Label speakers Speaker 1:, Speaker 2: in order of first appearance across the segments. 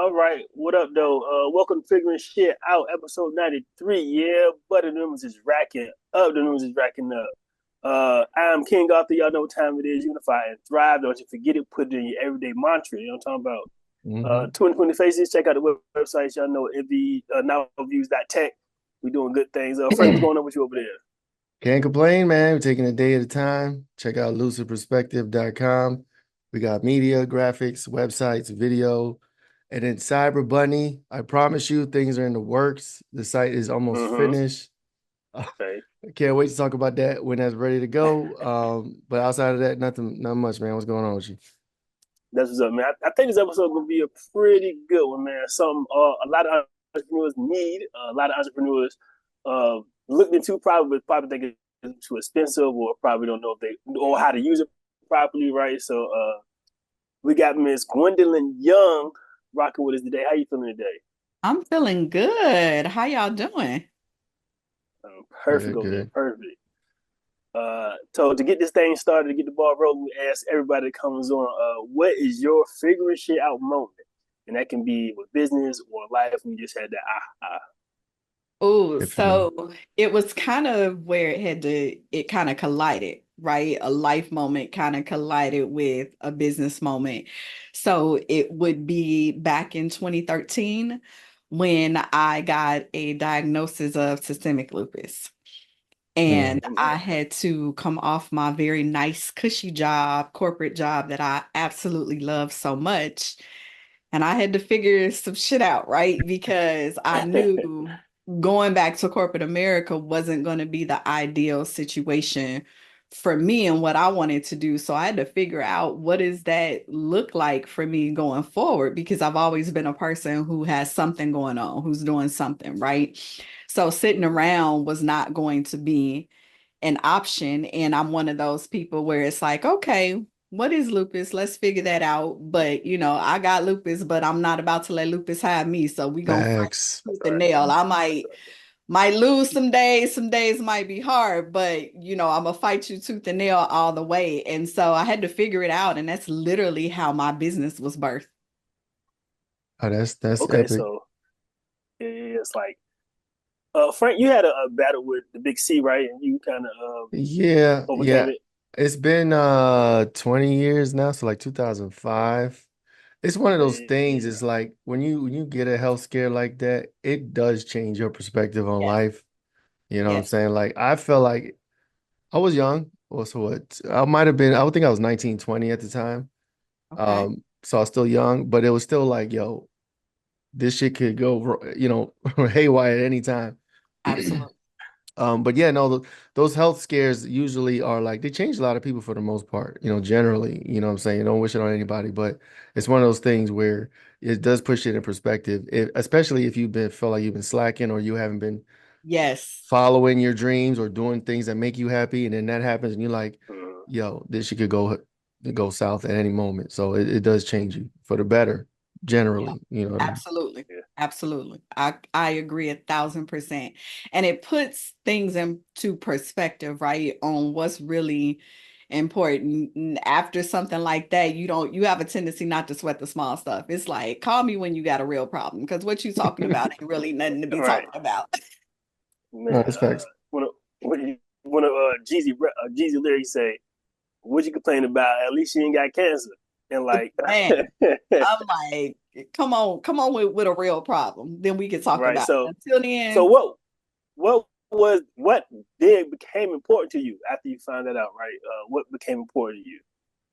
Speaker 1: All right, what up, though? Welcome to Figuring Shit Out, episode 93. Yeah, but the numbers is racking up. The numbers is racking up. I'm King Arthur. Y'all know what time it is. Unify and thrive. Don't you forget it. Put it in your everyday mantra. You know what I'm talking about?
Speaker 2: Hmm.
Speaker 1: 2020 Faces. Check out the website. Y'all know the nowviews.tech. We doing good things. Frank, what's going on with you over there?
Speaker 2: Can't complain, man. We're taking a day at a time. Check out lucidperspective.com. We got media, graphics, websites, video, and then Cyber Bunny. I promise you, things are in the works. The site is almost
Speaker 1: Mm-hmm.
Speaker 2: finished.
Speaker 1: Okay.
Speaker 2: I can't wait to talk about that when that's ready to go. But outside of that, not much, man. What's going on with you?
Speaker 1: That's what's up, man. I think this episode is gonna be a pretty good one, man. Something a lot of entrepreneurs need. A lot of entrepreneurs looked into probably think it's too expensive, or probably don't know if they or how to use it properly, right? So we got Miss Gwendolyn Young rocking with us today. How you feeling today?
Speaker 3: I'm feeling good. How y'all doing?
Speaker 1: Perfect
Speaker 2: Good,
Speaker 1: over there,
Speaker 2: good.
Speaker 1: perfect. So to get this thing started, to get the ball rolling, we ask everybody that comes on, what is your figuring shit out moment? And that can be with business or life. We just had that
Speaker 3: Oh,
Speaker 2: Good for me.
Speaker 3: so it was kind of where it kind of collided, right? A life moment kind of collided with a business moment. So it would be back in 2013 when I got a diagnosis of systemic lupus. And
Speaker 2: Mm.
Speaker 1: Oh
Speaker 3: I
Speaker 1: man.
Speaker 3: had to come off my very nice, cushy job, corporate job that I absolutely love so much. And I had to figure some shit out, right? Because I knew going back to corporate America wasn't going to be the ideal situation for me and what I wanted to do. So I had to figure out what does that look like for me going forward because I've always been a person who has something going on, who's doing something, right? So sitting around was not going to be an option. And I'm one of those people where it's like, okay, what is lupus? Let's figure that out. But I got lupus, but I'm not about to let lupus have me. So we gonna fight
Speaker 2: Facts.
Speaker 3: tooth
Speaker 1: All
Speaker 3: and
Speaker 1: right.
Speaker 3: nail. I might lose some days might be hard, but I'm gonna fight you tooth and nail all the way. And so I had to figure it out. And that's literally how my business was birthed.
Speaker 2: Oh, that's
Speaker 1: Okay,
Speaker 2: epic.
Speaker 1: so it's like Frank, you had a battle with the big C, right? And you kind of
Speaker 2: Yeah,
Speaker 1: overcame
Speaker 2: yeah.
Speaker 1: it.
Speaker 2: It's been 20 years now, so like 2005. It's one of those things,
Speaker 1: Yeah.
Speaker 2: it's like when you get a health scare like that, it does change your perspective on
Speaker 3: Yes,
Speaker 2: life. You know what I'm
Speaker 3: yes.
Speaker 2: saying? Like I felt like I was young. Also what? I might have been, I would think I was 19, 20 at the time.
Speaker 3: Okay.
Speaker 2: So I was still young, but it was still like, yo, this shit could go, haywire at any time.
Speaker 3: Absolutely.
Speaker 2: But yeah, no, those health scares usually are like they change a lot of people for the most part, generally, you know what I'm saying? You don't wish it on anybody, but it's one of those things where it does push it in perspective, especially if feel like you've been slacking or you haven't been
Speaker 3: Yes.
Speaker 2: following your dreams or doing things that make you happy, and then that happens and you're like,
Speaker 1: Mhm.
Speaker 2: yo, this shit could go south at any moment. So it does change you for the better,
Speaker 3: Yeah,
Speaker 2: generally, you know what I mean?
Speaker 3: absolutely.
Speaker 1: Yeah.
Speaker 3: Absolutely. I agree 1,000%. And it puts things into perspective, right? On what's really important. After something like that, you have a tendency not to sweat the small stuff. It's like, call me when you got a real problem, because what you talking about ain't really nothing to be
Speaker 1: All right,
Speaker 3: talking about.
Speaker 1: man.
Speaker 2: No, it's facts.
Speaker 1: One of Jeezy lyrics say, "What you complain about? At least you ain't got cancer." And like,
Speaker 3: Man, I'm like, come on with a real problem. Then we can talk
Speaker 1: right.
Speaker 3: about it.
Speaker 1: So,
Speaker 3: Until
Speaker 1: so
Speaker 3: then,
Speaker 1: what then became important to you after you found that out, right? What became important to you?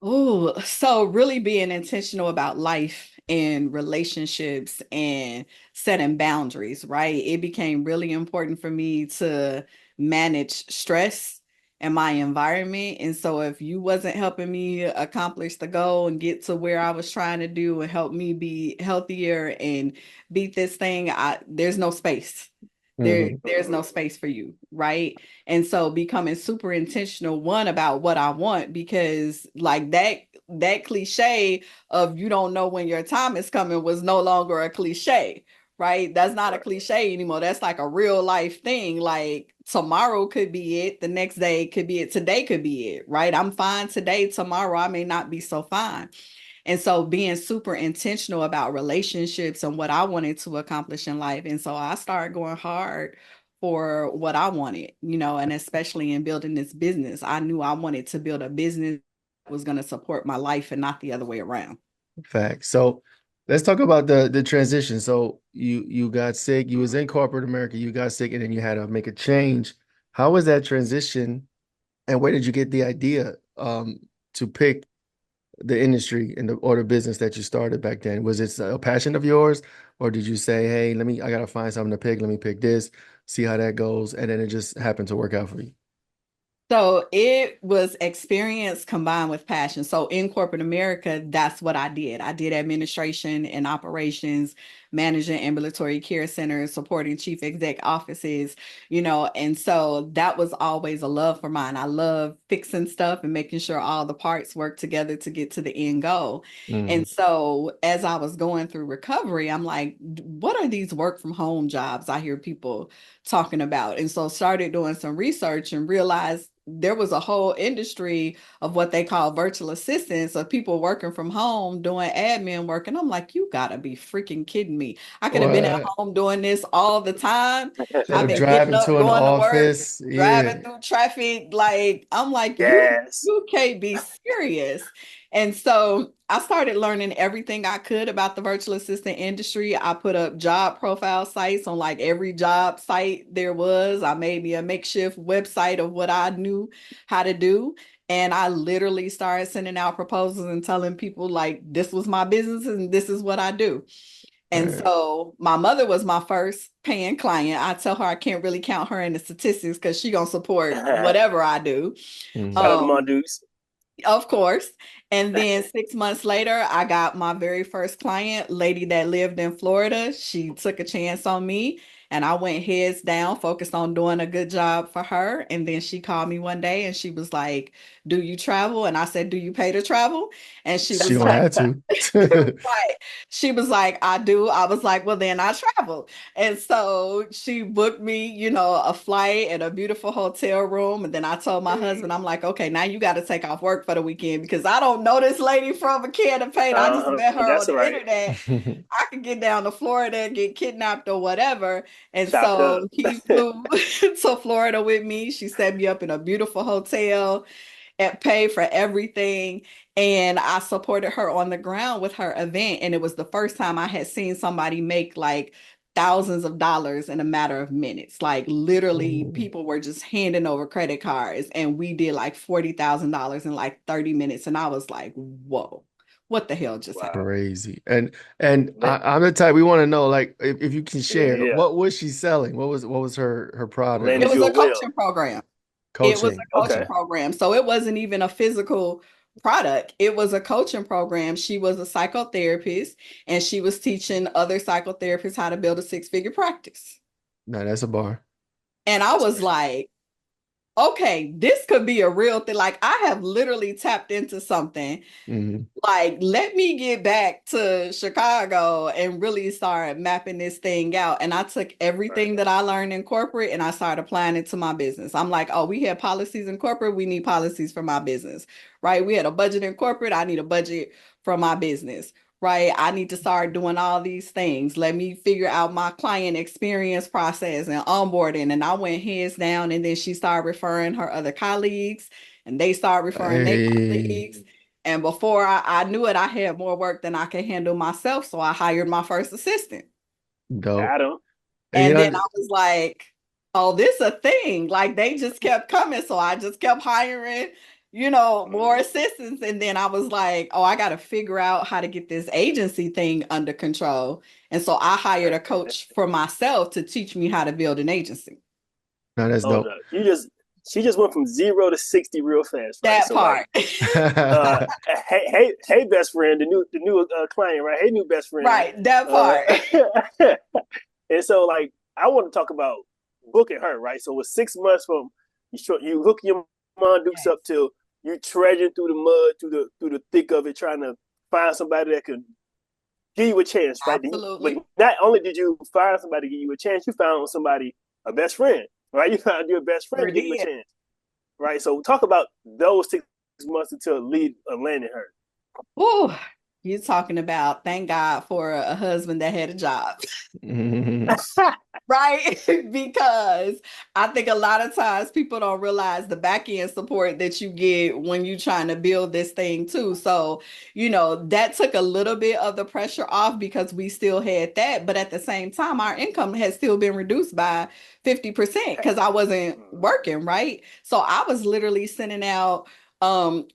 Speaker 3: oh, so really being intentional about life and relationships and setting boundaries, right? It became really important for me to manage stress and my environment. And so if you wasn't helping me accomplish the goal and get to where I was trying to do and help me be healthier and beat this thing, there's no space.
Speaker 2: Hmm.
Speaker 3: There's no space for you, right? And so becoming super intentional, one, about what I want, because like that cliche of you don't know when your time is coming was no longer a cliche, right? That's not a
Speaker 1: Right.
Speaker 3: cliche anymore. That's like a real life thing. Like tomorrow could be it, the next day could be it, today could be it, right? I'm fine today, tomorrow I may not be so fine. And so being super intentional about relationships and what I wanted to accomplish in life. And so I started going hard for what I wanted, and especially in building this business. I knew I wanted to build a business that was going to support my life and not the other way around.
Speaker 2: Fact. So let's talk about the transition. So you got sick, you was in corporate America, you got sick, and then you had to make a change. How was that transition, and where did you get the idea to pick the industry and or the business that you started back then? Was it a passion of yours, or did you say, hey, I gotta find something to pick, let me pick this, see how that goes, and then it just happened to work out for you?
Speaker 3: So it was experience combined with passion. So in corporate America, that's what I did. I did administration and operations, managing ambulatory care centers, supporting chief exec offices, and so that was always a love for mine. I love fixing stuff and making sure all the parts work together to get to the end goal. And so as I was going through recovery, I'm like, what are these work from home jobs I hear people talking about? And so started doing some research and realized there was a whole industry of what they call virtual assistants, of people working from home doing admin work. And I'm like, you gotta be freaking kidding me. I could have been at
Speaker 2: What?
Speaker 3: home doing this all the time.
Speaker 2: Instead
Speaker 3: I've
Speaker 2: of
Speaker 3: been getting
Speaker 2: driving
Speaker 3: up,
Speaker 2: to an
Speaker 3: going to work,
Speaker 2: office, yeah.
Speaker 3: driving through traffic. Like, I'm like,
Speaker 1: Yes.
Speaker 3: you can't be serious. And so I started learning everything I could about the virtual assistant industry. I put up job profile sites on like every job site there was. I made me a makeshift website of what I knew how to do. And I literally started sending out proposals and telling people like, this was my business and this is what I do. And
Speaker 2: Right.
Speaker 3: so my mother was my first paying client. I tell her I can't really count her in the statistics because she gonna support
Speaker 1: Shout
Speaker 3: whatever I do.
Speaker 1: out to
Speaker 3: Um,
Speaker 1: my dudes.
Speaker 3: of course. And then 6 months later, I got my very first client, lady that lived in Florida. She took a chance on me and I went heads down, focused on doing a good job for her. And then she called me one day and she was like, do you travel? And I said, do you pay to travel? And she
Speaker 2: She
Speaker 3: was
Speaker 2: gonna
Speaker 3: like,
Speaker 2: have to.
Speaker 3: right. She was like, I do. I was like, well, then I travel. And so she booked me, a flight and a beautiful hotel room. And then I told my husband, I'm like, okay, now you got to take off work for the weekend because I don't know this lady from a can of paint. I just met her on
Speaker 1: That's all
Speaker 3: the
Speaker 1: right.
Speaker 3: internet. I could get down to Florida and get kidnapped or whatever. And
Speaker 1: Chopped
Speaker 3: so
Speaker 1: up.
Speaker 3: he flew to Florida with me. She set me up in a beautiful hotel and paid for everything. And I supported her on the ground with her event. And it was the first time I had seen somebody make like thousands of dollars in a matter of minutes. Like literally,
Speaker 2: Ooh,
Speaker 3: people were just handing over credit cards. And we did like $40,000 in like 30 minutes. And I was like, whoa, what the hell just happened?
Speaker 1: Wow.
Speaker 2: crazy. And
Speaker 1: Man.
Speaker 2: I'm the type we want to know, like, if you can share,
Speaker 1: Yeah.
Speaker 2: what was she selling? What was her product
Speaker 3: It
Speaker 2: or
Speaker 1: Landed
Speaker 3: was
Speaker 1: you
Speaker 3: a
Speaker 1: a whale.
Speaker 3: coaching program. It was
Speaker 2: coaching?
Speaker 3: a coaching
Speaker 1: Okay.
Speaker 3: program. So it wasn't even a physical product. It was a coaching program. She was a psychotherapist and she was teaching other psychotherapists how to build a six-figure practice.
Speaker 2: No, that's a bar.
Speaker 3: And I
Speaker 1: That's
Speaker 3: was like, okay, this could be a real thing. Like I have literally tapped into something.
Speaker 2: Hmm.
Speaker 3: Like, let me get back to Chicago and really start mapping this thing out. And I took
Speaker 1: right.
Speaker 3: everything that I learned in corporate and I started applying it to my business. I'm like, oh, we had policies in corporate. We need policies for my business, right? We had a budget in corporate. I need a budget for my business, right? I need to start doing all these things. Let me figure out my client experience process and onboarding. And I went heads down. And then she started referring her other colleagues and they started referring their
Speaker 2: Hey,
Speaker 3: colleagues. And before I knew it, I had more work than I could handle myself. So I hired my first assistant.
Speaker 2: dope.
Speaker 1: Got him.
Speaker 2: And
Speaker 3: And then I was like, oh, this a thing. Like they just kept coming. So I just kept hiring, more assistants. And then I was like, oh, I got to figure out how to get this agency thing under control. And so I hired a coach for myself to teach me how to build an agency.
Speaker 2: no, that's
Speaker 1: Hold
Speaker 2: dope.
Speaker 1: up. She just went from 0 to 60 real fast, right?
Speaker 3: That
Speaker 1: So like,
Speaker 3: part.
Speaker 1: uh, hey, best friend, the new client, right? Hey, new best friend.
Speaker 3: Right. That
Speaker 1: Uh,
Speaker 3: part.
Speaker 1: and so like, I want to talk about booking her, right? So it's 6 months from you hook your mom dukes
Speaker 3: Yes,
Speaker 1: up till you treasure through the mud, through the thick of it, trying to find somebody that could give you a chance, right? But
Speaker 3: absolutely.
Speaker 1: not only did you find somebody to give you a chance, you found somebody, a best friend, right? You found your best friend
Speaker 3: Sure
Speaker 1: to give you a
Speaker 3: did.
Speaker 1: chance, right? So talk about those 6 months until lead landing her.
Speaker 3: Whew. You're talking about thank God for a husband that had a job. Right? Because I think a lot of times people don't realize the back end support that you get when you're trying to build this thing too. So, that took a little bit of the pressure off because we still had that. But at the same time, our income has still been reduced by 50% because I wasn't working, right? So I was literally sending out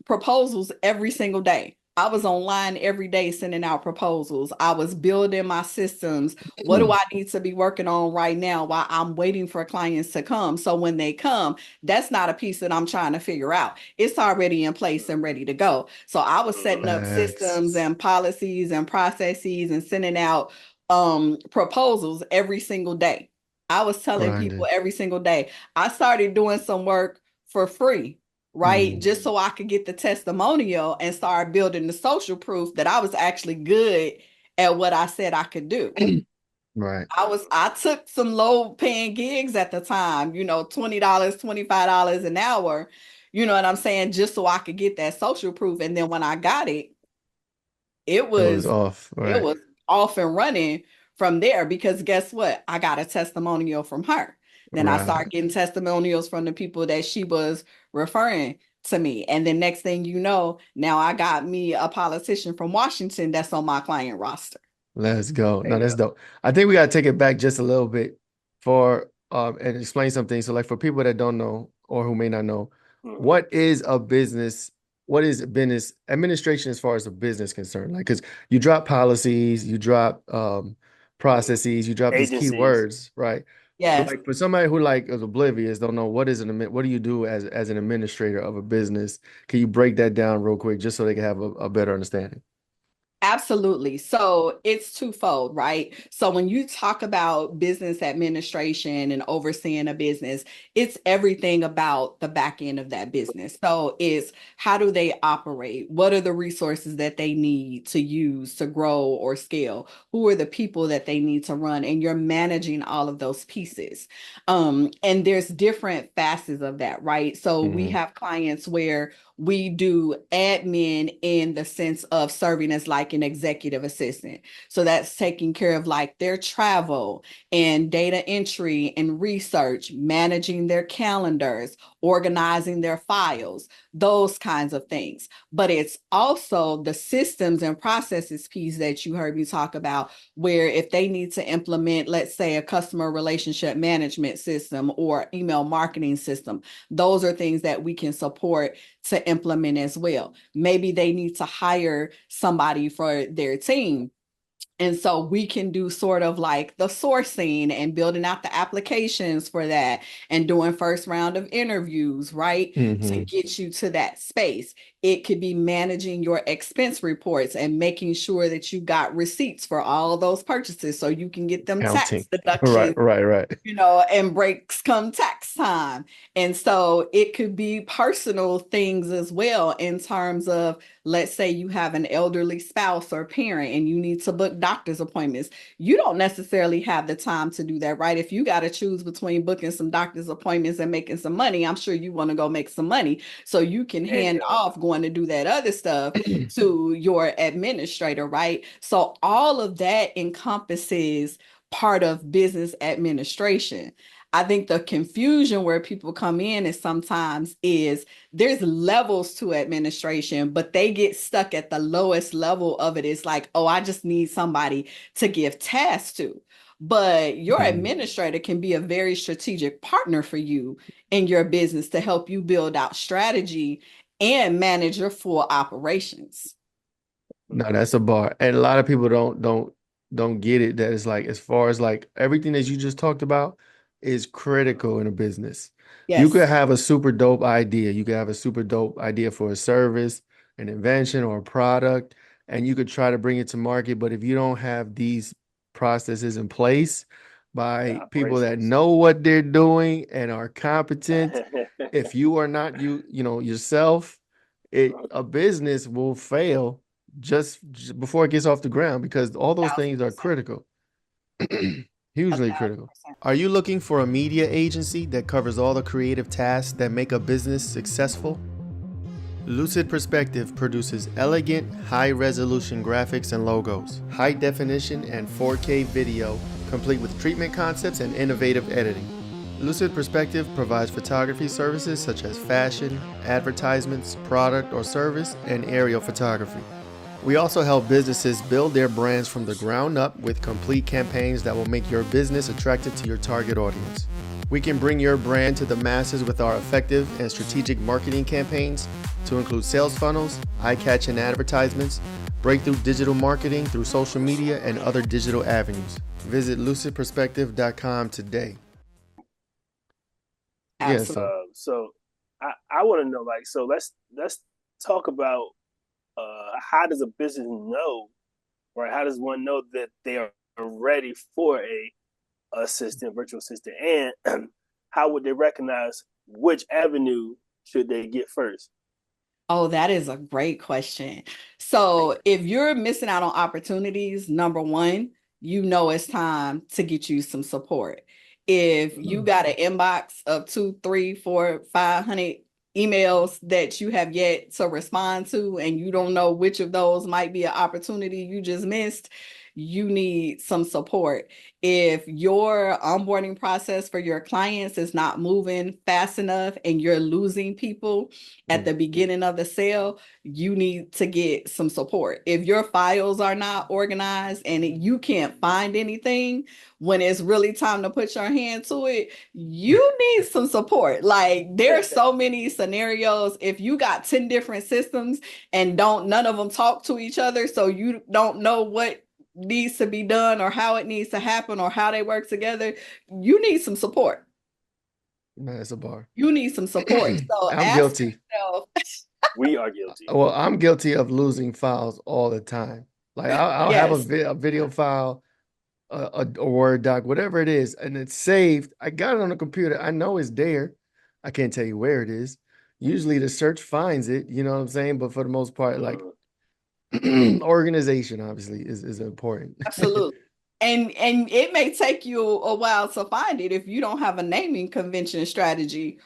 Speaker 3: proposals every single day. I was online every day sending out proposals. I was building my systems. What do I need to be working on right now while I'm waiting for clients to come? So when they come, that's not a piece that I'm trying to figure out. It's already in place and ready to go. So I was setting up systems and policies and processes and sending out proposals every single day. I was telling people every single day. I started doing some work for free, right? Just so I could get the testimonial and start building the social proof that I was actually good at what I said I could do.
Speaker 2: Right.
Speaker 3: I took some low paying gigs at the time, $20, $25 an hour, you know what I'm saying? Just so I could get that social proof. And then when I got it, it was
Speaker 2: off. Right.
Speaker 3: It was off and running from there because guess what? I got a testimonial from her. Then I started getting testimonials from the people that she was referring to me. And then next thing you know, now I got me a politician from Washington that's on my client roster.
Speaker 2: Let's go. No, that's dope. I think we got to take it back just a little bit for and explain something. So like for people that don't know or who may not know, what is a business? What is business administration as far as a business concerned? Like, because you drop policies, you drop processes, you drop these keywords, right?
Speaker 3: Yes.
Speaker 2: So like for somebody who like is oblivious, don't know what do you do as an administrator of a business? Can you break that down real quick just so they can have a better understanding?
Speaker 3: Absolutely. So it's twofold, right? So when you talk about business administration and overseeing a business, it's everything about the back end of that business. So it's how do they operate? What are the resources that they need to use to grow or scale? Who are the people that they need to run? And you're managing all of those pieces. And there's different facets of that, right? So we have clients where we do admin in the sense of serving as like an executive assistant. So that's taking care of like their travel and data entry and research, managing their calendars, organizing their files, those kinds of things. But it's also the systems and processes piece that you heard me talk about, where if they need to implement, let's say, a customer relationship management system or email marketing system, those are things that we can support to implement as well. Maybe they need to hire somebody for their team. And so we can do sort of like the sourcing and building out the applications for that and doing first round of interviews, right? To get you to that space. It could be managing your expense reports and making sure that you got receipts for all those purchases so you can get them tax deductions.
Speaker 2: Right.
Speaker 3: And breaks come tax time. And so it could be personal things as well in terms of, let's say you have an elderly spouse or parent and you need to book doctor's appointments. You don't necessarily have the time to do that, right? If you got to choose between booking some doctor's appointments and making some money, I'm sure you want to go make some money. So you can hand off going to do that other stuff to your administrator, right? So all of that encompasses part of business administration. I think the confusion where people come in is sometimes is there's levels to administration, but they get stuck at the lowest level of it. It's like, oh, I just need somebody to give tasks to. But your administrator can be a very strategic partner for you in your business to help you build out strategy and manage your full operations.
Speaker 2: No, that's a bar. And a lot of people don't get it, that it's like, as far as like everything that you just talked about is critical in a business.
Speaker 3: Yes.
Speaker 2: You could have a super dope idea. You could have a super dope idea for a service, an invention, or a product, and you could try to bring it to market. But if you don't have these processes in place by people that know what they're doing and are competent, if you are not yourself, a business will fail just before it gets off the ground, because all those things are critical. Hugely critical. Are you looking for a media agency that covers all the creative tasks that make a business successful? Lucid Perspective produces elegant, high-resolution graphics and logos, high definition and 4K video, complete with treatment concepts and innovative editing. Lucid Perspective provides photography services such as fashion, advertisements, product or service, and aerial photography. We also help businesses build their brands from the ground up with complete campaigns that will make your business attractive to your target audience. We can bring your brand to the masses with our effective and strategic marketing campaigns to include sales funnels, eye-catching advertisements, breakthrough digital marketing through social media, and other digital avenues. Visit lucidperspective.com today.
Speaker 3: Absolutely.
Speaker 2: Yeah,
Speaker 1: So I want to know, like, so let's talk about how does a business know, right? How does one know that they are ready for a virtual assistant, and how would they recognize which avenue should they get first?
Speaker 3: Oh, that is a great question. So if you're missing out on opportunities, number one, you know it's time to get you some support. If you got an inbox of 2, 3, 4, 500 emails that you have yet to respond to, and you don't know which of those might be an opportunity you just missed, you need some support. If your onboarding process for your clients is not moving fast enough and you're losing people at the beginning of the sale, you need to get some support. If your files are not organized and you can't find anything when it's really time to put your hand to it, you need some support. Like, there's so many scenarios. If you got 10 different systems and none of them talk to each other, so you don't know what needs to be done or how it needs to happen or how they work together, you need some support.
Speaker 2: Man, it's a bar.
Speaker 3: You need some support. So
Speaker 2: I'm
Speaker 3: ask
Speaker 2: guilty.
Speaker 3: yourself.
Speaker 1: We are guilty.
Speaker 2: Well, I'm guilty of losing files all the time. Like I'll have a video file, a Word doc, whatever it is, and it's saved. I got it on the computer. I know it's there. I can't tell you where it is. Usually the search finds it, you know what I'm saying? But for the most part, like organization obviously is important.
Speaker 3: Absolutely. And it may take you a while to find it if you don't have a naming convention strategy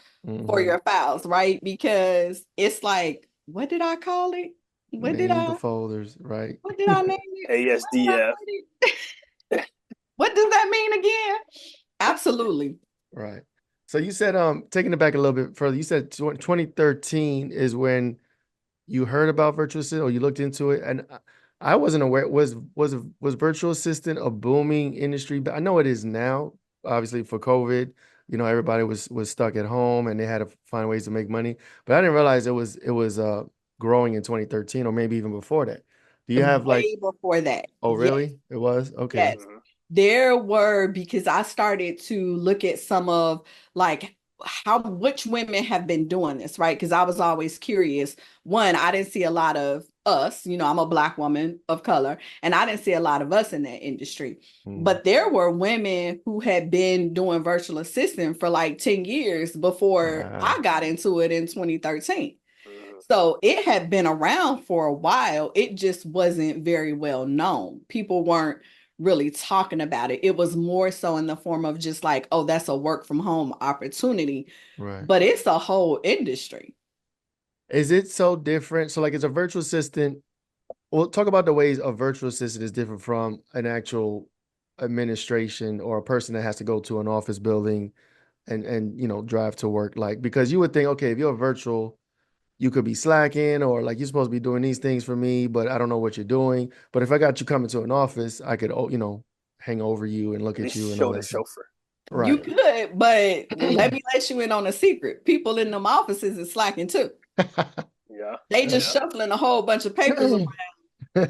Speaker 3: for your files, right? Because it's like, what did I call it?
Speaker 2: Name the folders, right?
Speaker 3: What did I name it?
Speaker 1: ASDF.
Speaker 3: What does that mean again? Absolutely.
Speaker 2: Right. So you said, taking it back a little bit further, you said 2013 is when you heard about virtual assistant or you looked into it, and I wasn't aware. Was virtual assistant a booming industry? But I know it is now. Obviously, for COVID, you know, everybody was stuck at home and they had to find ways to make money. But I didn't realize it was growing in 2013 or maybe even before that. Do you have
Speaker 3: way before that?
Speaker 2: Oh,
Speaker 3: Yes.
Speaker 2: really? It was? Okay.
Speaker 3: Yes. There were, because I started to look at some of like which women have been doing this, right? Because I was always curious. One, I didn't see a lot of us, you know, I'm a Black woman of color, and I didn't see a lot of us in that industry. But there were women who had been doing virtual assistant for like 10 years before I got into it in 2013. So it had been around for a while. It just wasn't very well known. People weren't really talking about it. It was more so in the form of just like, oh, that's a work from home opportunity.
Speaker 2: Right.
Speaker 3: But it's a whole industry.
Speaker 2: Is it so different? So like, as a virtual assistant, we'll talk about the ways a virtual assistant is different from an actual administration or a person that has to go to an office building and you know, drive to work. Like, because you would think, okay, if you're virtual, you could be slacking or like you're supposed to be doing these things for me, but I don't know what you're doing. But if I got you coming to an office, I could, you know, hang over you and look at you and all that.
Speaker 1: Chauffeur.
Speaker 2: Right.
Speaker 3: You could, but let me let you in on a secret. People in them offices is slacking too.
Speaker 1: Yeah.
Speaker 3: They just shuffling a whole bunch of papers around,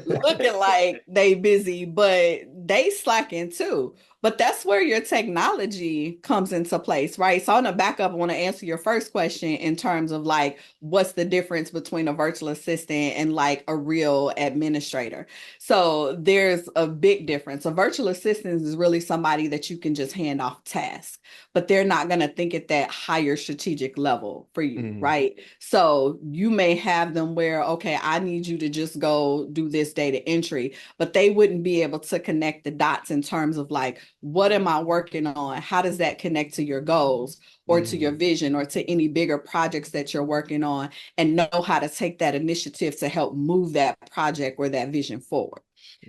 Speaker 3: looking like they busy, but they slacking too. But that's where your technology comes into place, right? So on the backup, I want to answer your first question in terms of like, what's the difference between a virtual assistant and like a real administrator? So there's a big difference. A virtual assistant is really somebody that you can just hand off tasks, but they're not going to think at that higher strategic level for you, right? So you may have them where, okay, I need you to just go do this data entry, but they wouldn't be able to connect the dots in terms of like, what am I working on? How does that connect to your goals or to your vision or to any bigger projects that you're working on, and know how to take that initiative to help move that project or that vision forward.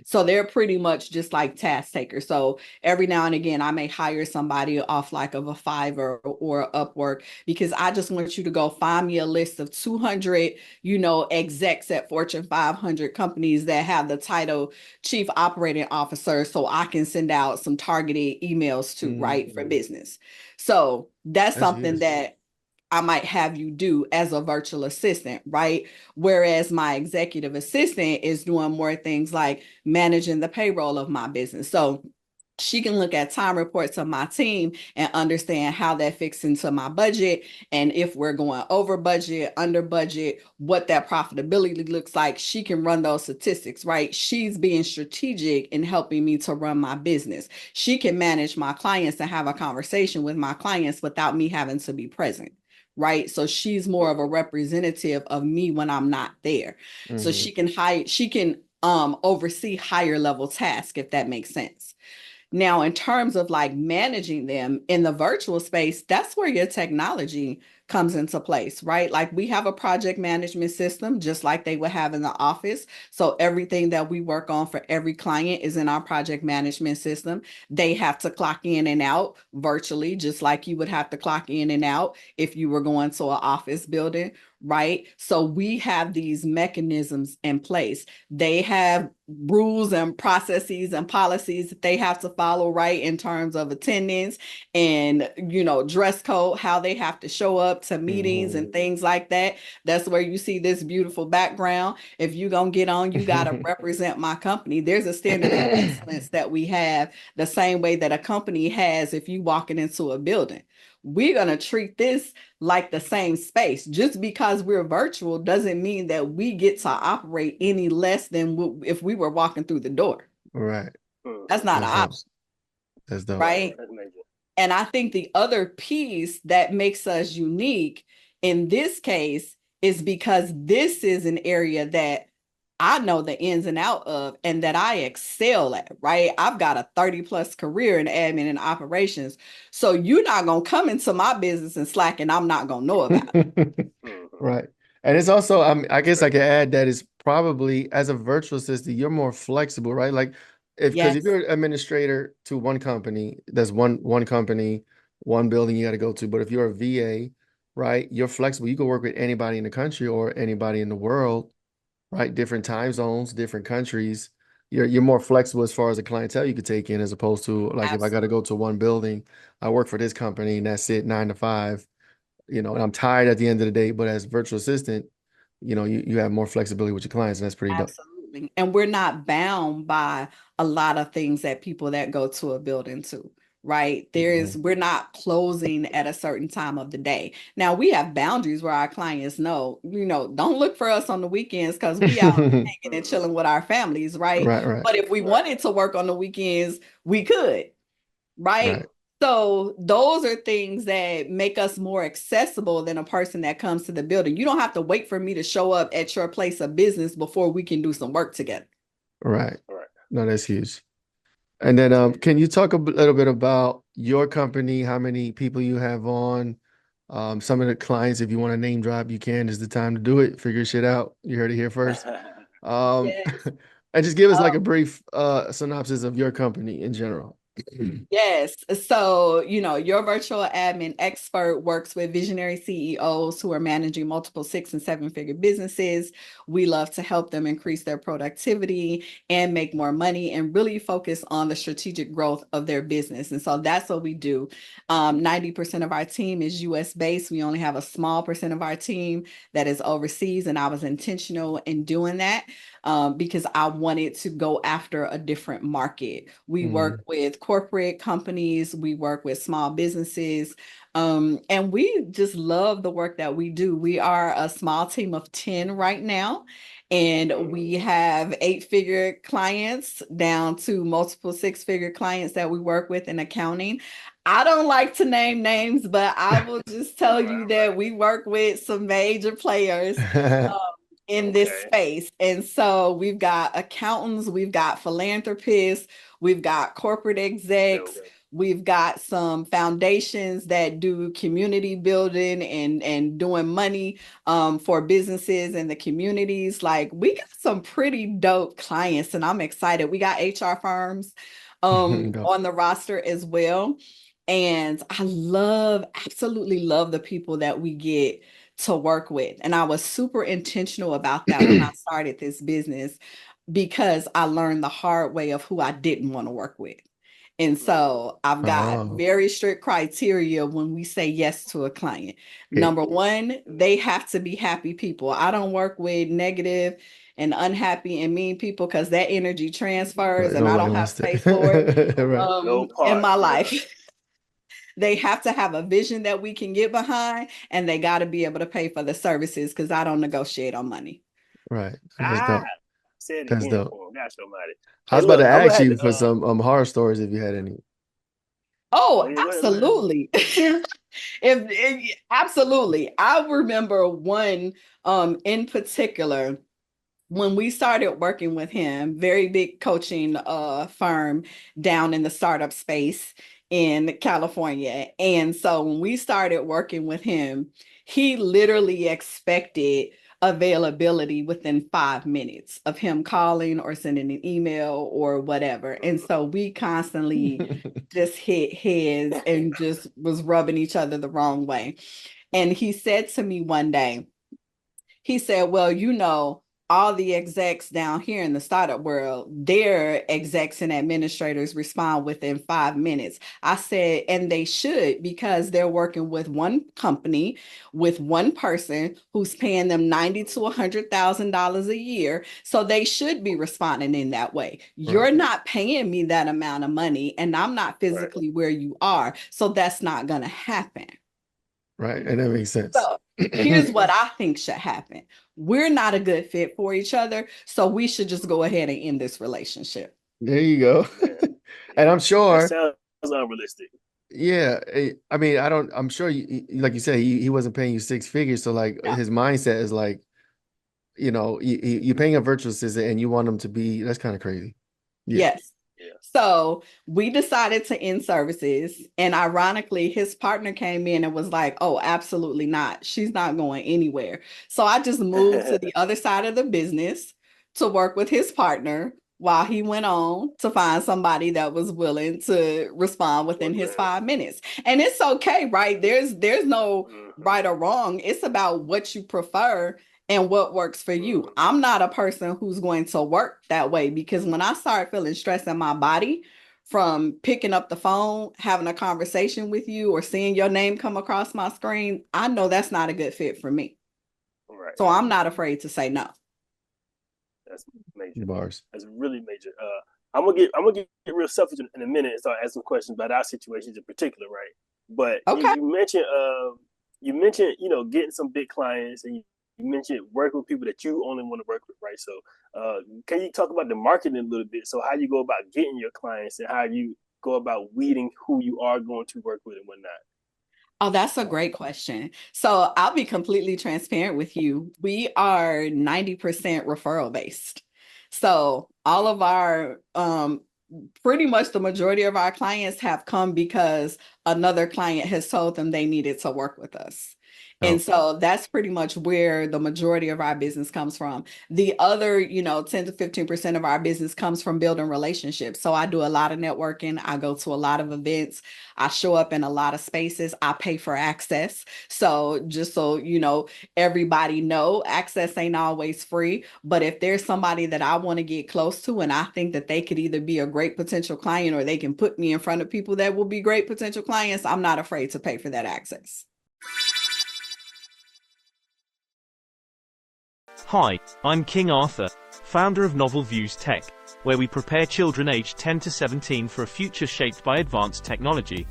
Speaker 3: So they're pretty much just like task takers. So every now and again, I may hire somebody off like of a Fiverr or Upwork, because I just want you to go find me a list of 200, execs at Fortune 500 companies that have the title Chief Operating Officer, so I can send out some targeted emails to, right, for business. So that's something
Speaker 2: huge.
Speaker 3: that I might have you do as a virtual assistant, right? Whereas my executive assistant is doing more things like managing the payroll of my business. So she can look at time reports of my team and understand how that fits into my budget. And if we're going over budget, under budget, what that profitability looks like, she can run those statistics, right? She's being strategic in helping me to run my business. She can manage my clients and have a conversation with my clients without me having to be present. Right. So she's more of a representative of me when I'm not there. So she can oversee higher level tasks, if that makes sense. Now, in terms of like managing them in the virtual space, that's where your technology comes into place, right? Like we have a project management system, just like they would have in the office. So everything that we work on for every client is in our project management system. They have to clock in and out virtually, just like you would have to clock in and out if you were going to an office building, right? So we have these mechanisms in place. They have rules and processes and policies that they have to follow, right, in terms of attendance and, dress code, how they have to show up to meetings and things like that. That's where you see this beautiful background. If you're going to get on, you got to represent my company. There's a standard of excellence that we have, the same way that a company has if you walking into a building. We're going to treat this like the same space. Just because we're virtual doesn't mean that we get to operate any less than if we were walking through the door.
Speaker 2: Right.
Speaker 3: That's not an option.
Speaker 2: That's dope.
Speaker 3: Right. And I think the other piece that makes us unique in this case is because this is an area that I know the ins and out of and that I excel at, right? I've got a 30+ career in admin and operations. So you're not going to come into my business and slack and I'm not going to know about it.
Speaker 2: Right. And it's also, I guess I could add that it's probably, as a virtual assistant, you're more flexible, right? Like because if you're an administrator to one company, there's one company, one building you got to go to. But if you're a VA, right, you're flexible. You can work with anybody in the country or anybody in the world, right? Different time zones, different countries. You're more flexible as far as the clientele you could take in, as opposed to like if I got to go to one building, I work for this company and that's it, 9 to 5, and I'm tired at the end of the day. But as virtual assistant, you have more flexibility with your clients, and that's pretty dope.
Speaker 3: Absolutely. And we're not bound by a lot of things that people that go to a building to. Right. We're not closing at a certain time of the day. Now we have boundaries where our clients know, don't look for us on the weekends because we out hanging and chilling with our families. Right.
Speaker 2: Right.
Speaker 3: But if we wanted to work on the weekends, we could. Right. So those are things that make us more accessible than a person that comes to the building. You don't have to wait for me to show up at your place of business before we can do some work together.
Speaker 2: Right. No, that's huge. And then can you talk a little bit about your company, how many people you have on, some of the clients, if you want to name drop, you can. Is the time to do it. Figure shit out. You heard it here first.
Speaker 3: Yes.
Speaker 2: And just give us like a brief synopsis of your company in general.
Speaker 3: Yes. So, your virtual admin expert works with visionary CEOs who are managing multiple 6- and 7-figure businesses. We love to help them increase their productivity and make more money and really focus on the strategic growth of their business. And so that's what we do. 90% of our team is US based. We only have a small percent of our team that is overseas. And I was intentional in doing that because I wanted to go after a different market. We work with corporate companies, we work with small businesses, and we just love the work that we do. We are a small team of 10 right now, and we have 8-figure clients down to multiple 6-figure clients that we work with in accounting. I don't like to name names, but I will just tell you that we work with some major players. in this space. And so we've got accountants, we've got philanthropists, we've got corporate execs, we've got some foundations that do community building and doing money for businesses in the communities. Like, we got some pretty dope clients, and I'm excited. We got HR firms on the roster as well. And I absolutely love the people that we get to work with. And I was super intentional about that when I started this business, because I learned the hard way of who I didn't want to work with. And so I've got very strict criteria when we say yes to a client. Number one, they have to be happy people. I don't work with negative and unhappy and mean people, because that energy transfers and I don't have space for it in my life. They have to have a vision that we can get behind, and they got to be able to pay for the services, because I don't negotiate on money.
Speaker 2: Right. That's dope. I was about to ask you for some horror stories if you had any.
Speaker 3: Oh, absolutely. Absolutely. I remember one in particular. When we started working with him, very big coaching firm down in the startup space in California. And so when we started working with him, he literally expected availability within 5 minutes of him calling or sending an email or whatever. And so we constantly just hit heads and just was rubbing each other the wrong way. And he said to me one day, he said, well, you know, all the execs down here in the startup world, their execs and administrators respond within 5 minutes. I said, and they should, because they're working with one company, with one person who's paying them $90,000 to $100,000 a year. So they should be responding in that way. You're not paying me that amount of money, and I'm not physically where you are. So that's not going to happen.
Speaker 2: Right. And that makes sense.
Speaker 3: So here's what I think should happen. We're not a good fit for each other, so we should just go ahead and end this relationship.
Speaker 2: There you go. And I'm sure
Speaker 1: that sounds unrealistic.
Speaker 2: Yeah, I mean, I'm sure like you said, he wasn't paying you 6 figures, so like his mindset is like, you know, you're paying a virtual assistant and you want them to be, that's kind of crazy.
Speaker 3: Yes. So we decided to end services, and ironically, his partner came in and was like, oh, absolutely not. She's not going anywhere. So I just moved to the other side of the business to work with his partner while he went on to find somebody that was willing to respond within his 5 minutes. And it's okay, right? There's no right or wrong. It's about what you prefer and what works for you. I'm not a person who's going to work that way, because when I start feeling stress in my body from picking up the phone, having a conversation with you, or seeing your name come across my screen, I know that's not a good fit for me. Right. So I'm not afraid to say no.
Speaker 1: That's major. Bars. That's really major. I'm gonna get real selfish in a minute and start asking questions about our situations in particular, right? But you mentioned, you know, getting some big clients, and you mentioned working with people that you only want to work with, right? So can you talk about the marketing a little bit? So how you go about getting your clients, and how you go about weeding who you are going to work with and whatnot?
Speaker 3: Oh, that's a great question. So I'll be completely transparent with you. We are 90% referral based. So all of our, pretty much the majority of our clients have come because another client has told them they needed to work with us. And so that's pretty much where the majority of our business comes from. The other, 10 to 15% of our business comes from building relationships. So I do a lot of networking. I go to a lot of events. I show up in a lot of spaces. I pay for access. So just so, everybody know, access ain't always free. But if there's somebody that I want to get close to, and I think that they could either be a great potential client, or they can put me in front of people that will be great potential clients, I'm not afraid to pay for that access.
Speaker 4: Hi, I'm King Arthur, founder of Novel Views Tech, where we prepare children aged 10 to 17 for a future shaped by advanced technology.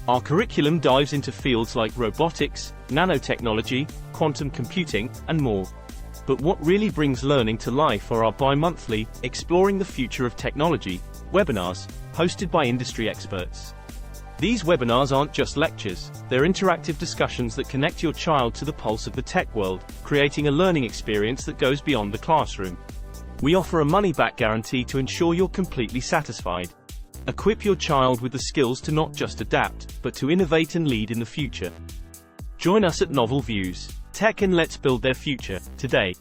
Speaker 4: Our curriculum dives into fields like robotics, nanotechnology, quantum computing, and more. But what really brings learning to life are our bi-monthly Exploring the Future of Technology webinars, hosted by industry experts. These webinars aren't just lectures, they're interactive discussions that connect your child to the pulse of the tech world, creating a learning experience that goes beyond the classroom. We offer a money-back guarantee to ensure you're completely satisfied. Equip your child with the skills to not just adapt, but to innovate and lead in the future. Join us at Novel Views, Tech and let's build their future, today.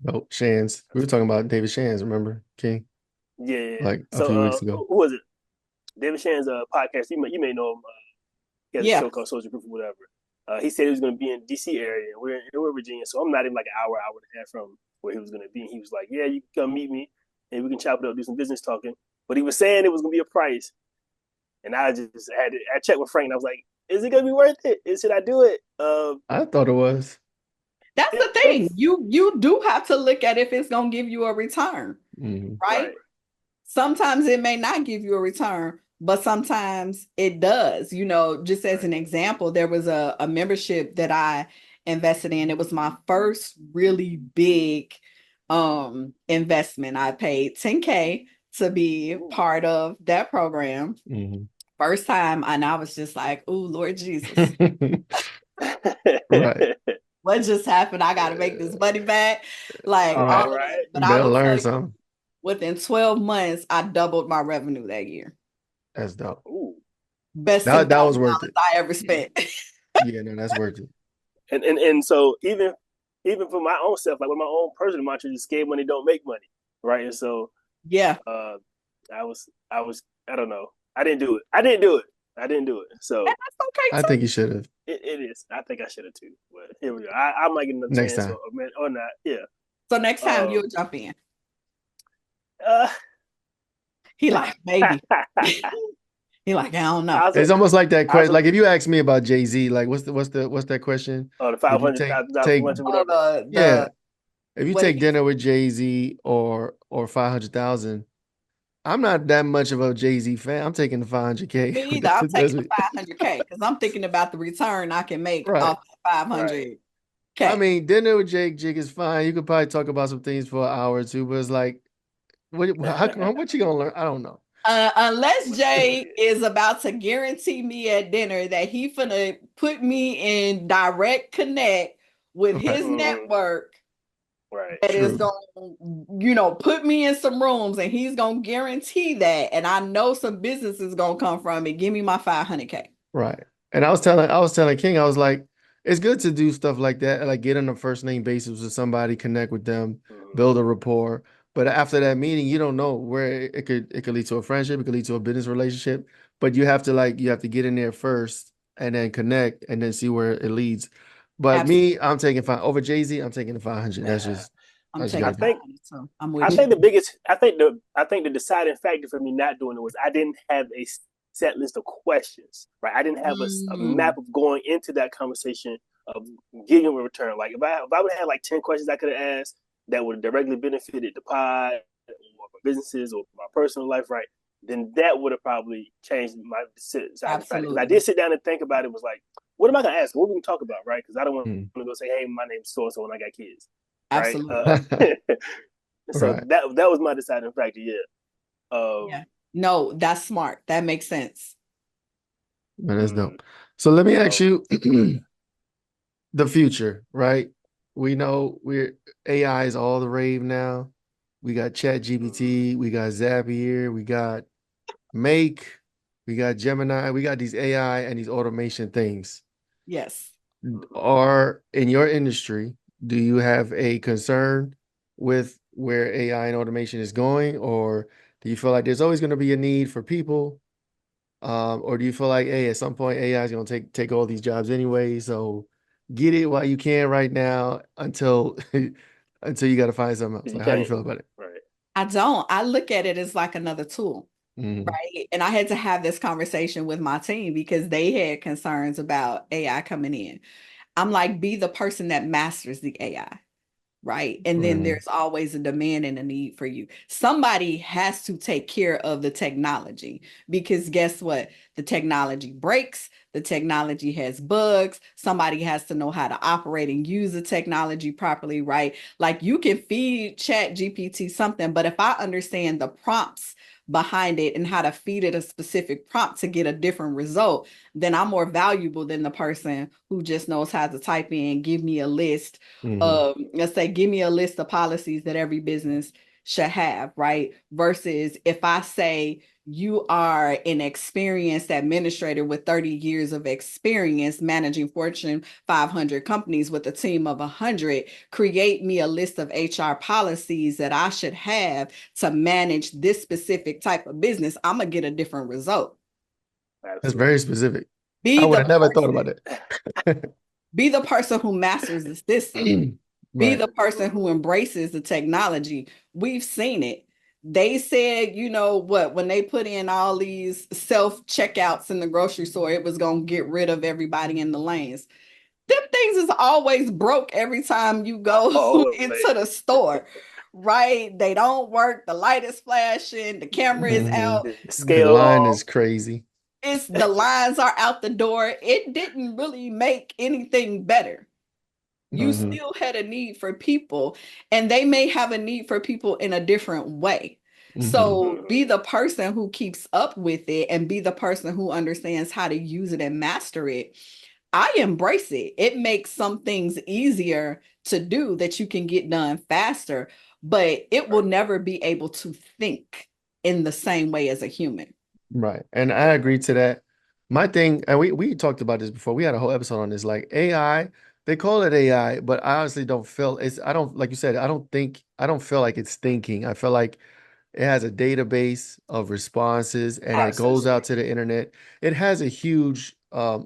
Speaker 2: Oh, Shands. We were talking about David Shands, remember, King?
Speaker 1: Yeah.
Speaker 2: Like a
Speaker 1: So,
Speaker 2: few weeks ago.
Speaker 1: who was it? David Shan's podcast. You may know him. He has a show called Social Proof or whatever. He said he was going to be in D.C. area. We're Virginia, so I'm not even like an hour and a half from where he was going to be. And he was like, "Yeah, you can come meet me, and we can chop it up, do some business talking." But he was saying it was going to be a price, and I checked with Frank, and I was like, "Is it going to be worth it? Should I do it?"
Speaker 2: I thought it was.
Speaker 3: That's the thing. You do have to look at if it's going to give you a return, right? Sometimes it may not give you a return, but sometimes it does. You know, just as an example, there was a membership that I invested in. It was my first really big investment. I paid $10K to be part of that program. First time, and I was just like, "Oh, Lord Jesus."
Speaker 2: Right.
Speaker 3: What just happened? I got to make this money back. Like,
Speaker 1: right.
Speaker 3: But
Speaker 2: You
Speaker 3: I
Speaker 2: better
Speaker 3: will
Speaker 2: learn
Speaker 3: tell you,
Speaker 2: something.
Speaker 3: within 12 months, I doubled my revenue that year.
Speaker 2: That's dope.
Speaker 1: Ooh.
Speaker 3: Best
Speaker 2: That was worth it.
Speaker 3: I ever spent.
Speaker 2: Yeah, no, that's worth it.
Speaker 1: And so even for my own self, like with my own personal mantra, just scared money don't make money, right? And so
Speaker 3: yeah,
Speaker 1: I was I don't know. I didn't do it. So
Speaker 3: and that's okay
Speaker 2: I
Speaker 3: too.
Speaker 2: think you should have.
Speaker 1: it is. I think I should have too. But here we go. I might get another
Speaker 2: Next
Speaker 1: chance
Speaker 2: time.
Speaker 1: or not. Yeah.
Speaker 3: So next time you'll jump in.
Speaker 1: Uh,
Speaker 3: He like, maybe. He like, I don't know.
Speaker 2: It's almost like that question. Like if you ask me about Jay-Z, like what's that question?
Speaker 1: Oh, the $500,000 whatever.
Speaker 2: Yeah. If you take dinner with Jay-Z or 500,000, I'm not that much of a Jay-Z fan. I'm taking the 500K.
Speaker 3: Me either. I'm taking the 500K because I'm thinking about the return I can make off the 500K.
Speaker 2: I mean, dinner with Jake is fine. You could probably talk about some things for an hour or two, but it's like, what you gonna learn? I don't know.
Speaker 3: Unless Jay is about to guarantee me at dinner that he finna put me in direct connect with his network. That is gonna, put me in some rooms, and he's gonna guarantee that, and I know some business is gonna come from it. Give me my 500K.
Speaker 2: Right. And I was telling King, I was like, it's good to do stuff like that, like get on a first name basis with somebody, connect with them, build a rapport. But after that meeting, you don't know where it could lead to a friendship, it could lead to a business relationship. But you have to get in there first and then connect and then see where it leads. But me, I'm taking over Jay-Z, I'm taking the 500. That's just
Speaker 3: I think
Speaker 1: the deciding factor for me not doing it was I didn't have a set list of questions, right? I didn't have a map of going into that conversation of getting a return. Like if I would have like 10 questions I could have asked that would have directly benefited the pod or my businesses or my personal life, right? Then that would have probably changed my decision. Because I did sit down and think about it. Was like, what am I going to ask? What are we going to talk about, right? Because I don't want to go say, hey, my name's so-and-so and I got kids.
Speaker 3: Absolutely.
Speaker 1: Right? So that was my deciding factor,
Speaker 3: yeah. No, that's smart. That makes sense.
Speaker 2: Man, that's dope. So let me ask you the future, right? We know AI is all the rave now. We got ChatGPT, we got Zapier, we got Make, we got Gemini, we got these AI and these automation things.
Speaker 3: Yes.
Speaker 2: Or in your industry, do you have a concern with where AI and automation is going, or do you feel like there's always going to be a need for people, or do you feel like, hey, at some point AI is going to take all these jobs anyway, so get it while you can right now until you got to find something else? Like, how do you feel about it?
Speaker 1: Right.
Speaker 3: I don't. I look at it as like another tool, right? And I had to have this conversation with my team because they had concerns about AI coming in. I'm like, be the person that masters the AI. right? And then there's always a demand and a need for you. Somebody has to take care of the technology, because guess what? The technology breaks, the technology has bugs. Somebody has to know how to operate and use the technology properly, right? Like, you can feed Chat GPT something, but if I understand the prompts behind it and how to feed it a specific prompt to get a different result, then I'm more valuable than the person who just knows how to type in, give me a list of, let's say, give me a list of policies that every business should have, right? Versus if I say, you are an experienced administrator with 30 years of experience managing Fortune 500 companies with a team of 100, create me a list of HR policies that I should have to manage this specific type of business, I'm going to get a different result.
Speaker 2: That's very specific.
Speaker 3: Be
Speaker 2: I would
Speaker 3: the
Speaker 2: have never thought
Speaker 3: person,
Speaker 2: about it.
Speaker 3: be the person who masters the system. Be the person who embraces the technology. We've seen it. They said, you know what, when they put in all these self-checkouts in the grocery store, it was going to get rid of everybody in the lanes. Them things is always broke every time you go into the store, right? They don't work. The light is flashing. The camera is out.
Speaker 2: The line is crazy.
Speaker 3: It's the lines are out the door. It didn't really make anything better. You still had a need for people, and they may have a need for people in a different way. So be the person who keeps up with it and be the person who understands how to use it and master it. I embrace it. It makes some things easier to do that you can get done faster, but it will never be able to think in the same way as a human.
Speaker 2: Right. And I agree to that. My thing, and we talked about this before. We had a whole episode on this, like AI. They call it AI, but I honestly don't feel I don't, like you said, I don't feel like it's thinking. I feel like it has a database of responses and it goes out to the internet. It has a huge a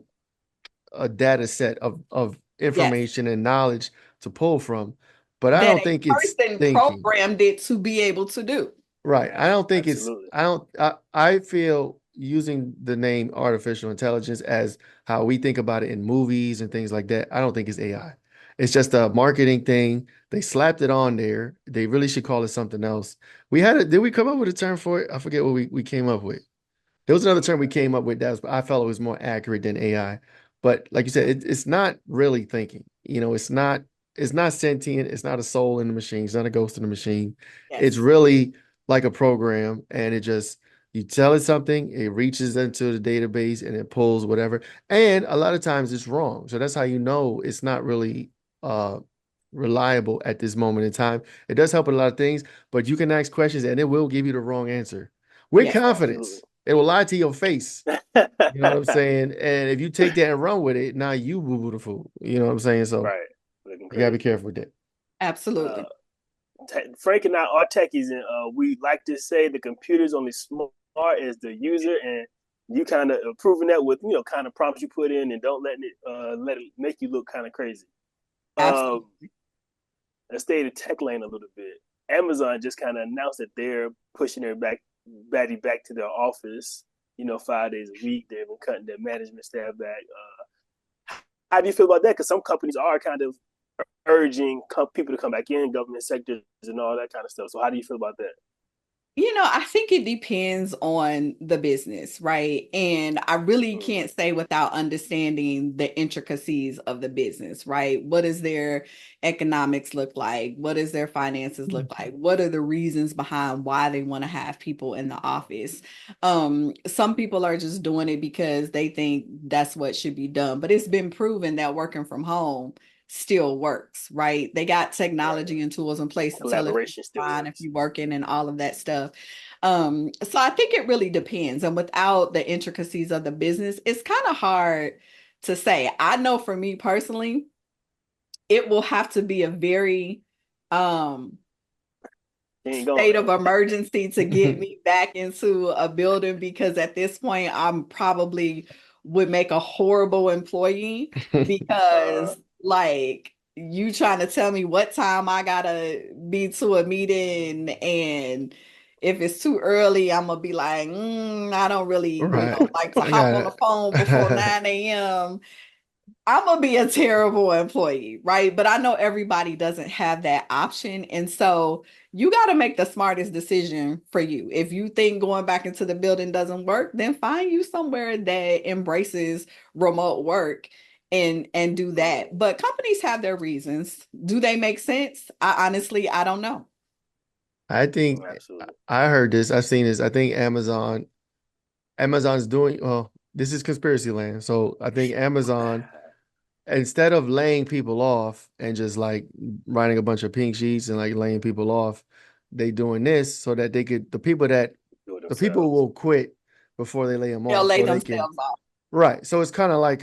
Speaker 2: data set of information and knowledge to pull from, but I don't think it's thinking.
Speaker 3: Programmed it to be able to do.
Speaker 2: Right. I don't think I feel using the name artificial intelligence as how we think about it in movies and things like that, I don't think it's AI. It's just a marketing thing. They slapped it on there. They really should call it something else. Did we come up with a term for it? I forget what we came up with. There was another term we came up with I felt it was more accurate than AI. But like you said, it's not really thinking. It's not sentient. It's not a soul in the machine. It's not a ghost in the machine. Yes. It's really like a program, and you tell it something, it reaches into the database and it pulls whatever. And a lot of times it's wrong. So that's how you know it's not really reliable at this moment in time. It does help with a lot of things, but you can ask questions and it will give you the wrong answer with confidence. Absolutely. It will lie to your face. You know what I'm saying? And if you take that and run with it, now you boo-boo the fool. You know what I'm saying? So you gotta be careful with that.
Speaker 3: Absolutely.
Speaker 1: Frank and I are techies, and we like to say the computer's only smart as the user, and you kind of proving that with kind of prompts you put in, and don't let it make you look kind of crazy.
Speaker 3: Absolutely.
Speaker 1: Let's stay in the tech lane a little bit. Amazon just kind of announced that they're pushing their back to their office, 5 days a week. They've been cutting their management staff back. How do you feel about that? Because some companies are kind of urging people to come back in, government sectors and all that kind of stuff. So how do you feel about that?
Speaker 3: I think it depends on the business, right? And I really can't say without understanding the intricacies of the business, right? What does their economics look like? What does their finances look like? What are the reasons behind why they want to have people in the office? Some people are just doing it because they think that's what should be done, but it's been proven that working from home still works, right? They got technology and tools in place to tell if you're fine, if you're working and all of that stuff. So I think it really depends. And without the intricacies of the business, it's kind of hard to say. I know for me personally, it will have to be a very state of emergency to get me back into a building, because at this point, I'm probably would make a horrible employee because like you trying to tell me what time I gotta be to a meeting, and if it's too early, I'm gonna be like, I don't really like to hop on the phone before 9 a.m. I'm gonna be a terrible employee, right? But I know everybody doesn't have that option. And so you got to make the smartest decision for you. If you think going back into the building doesn't work, then find you somewhere that embraces remote work and do that. But companies have their reasons. Do they make sense? I honestly, I don't know.
Speaker 2: I think
Speaker 1: Absolutely.
Speaker 2: I heard this. I've seen this. I think Amazon's doing, well, this is conspiracy land. So I think Amazon, instead of laying people off and just like writing a bunch of pink sheets and like laying people off, they doing this so that they could,
Speaker 1: Do it
Speaker 2: the people
Speaker 1: themselves.
Speaker 2: will quit before they lay them
Speaker 3: They'll
Speaker 2: off
Speaker 3: lay
Speaker 2: so they can.
Speaker 3: themselves off.
Speaker 2: Right. So it's kind of like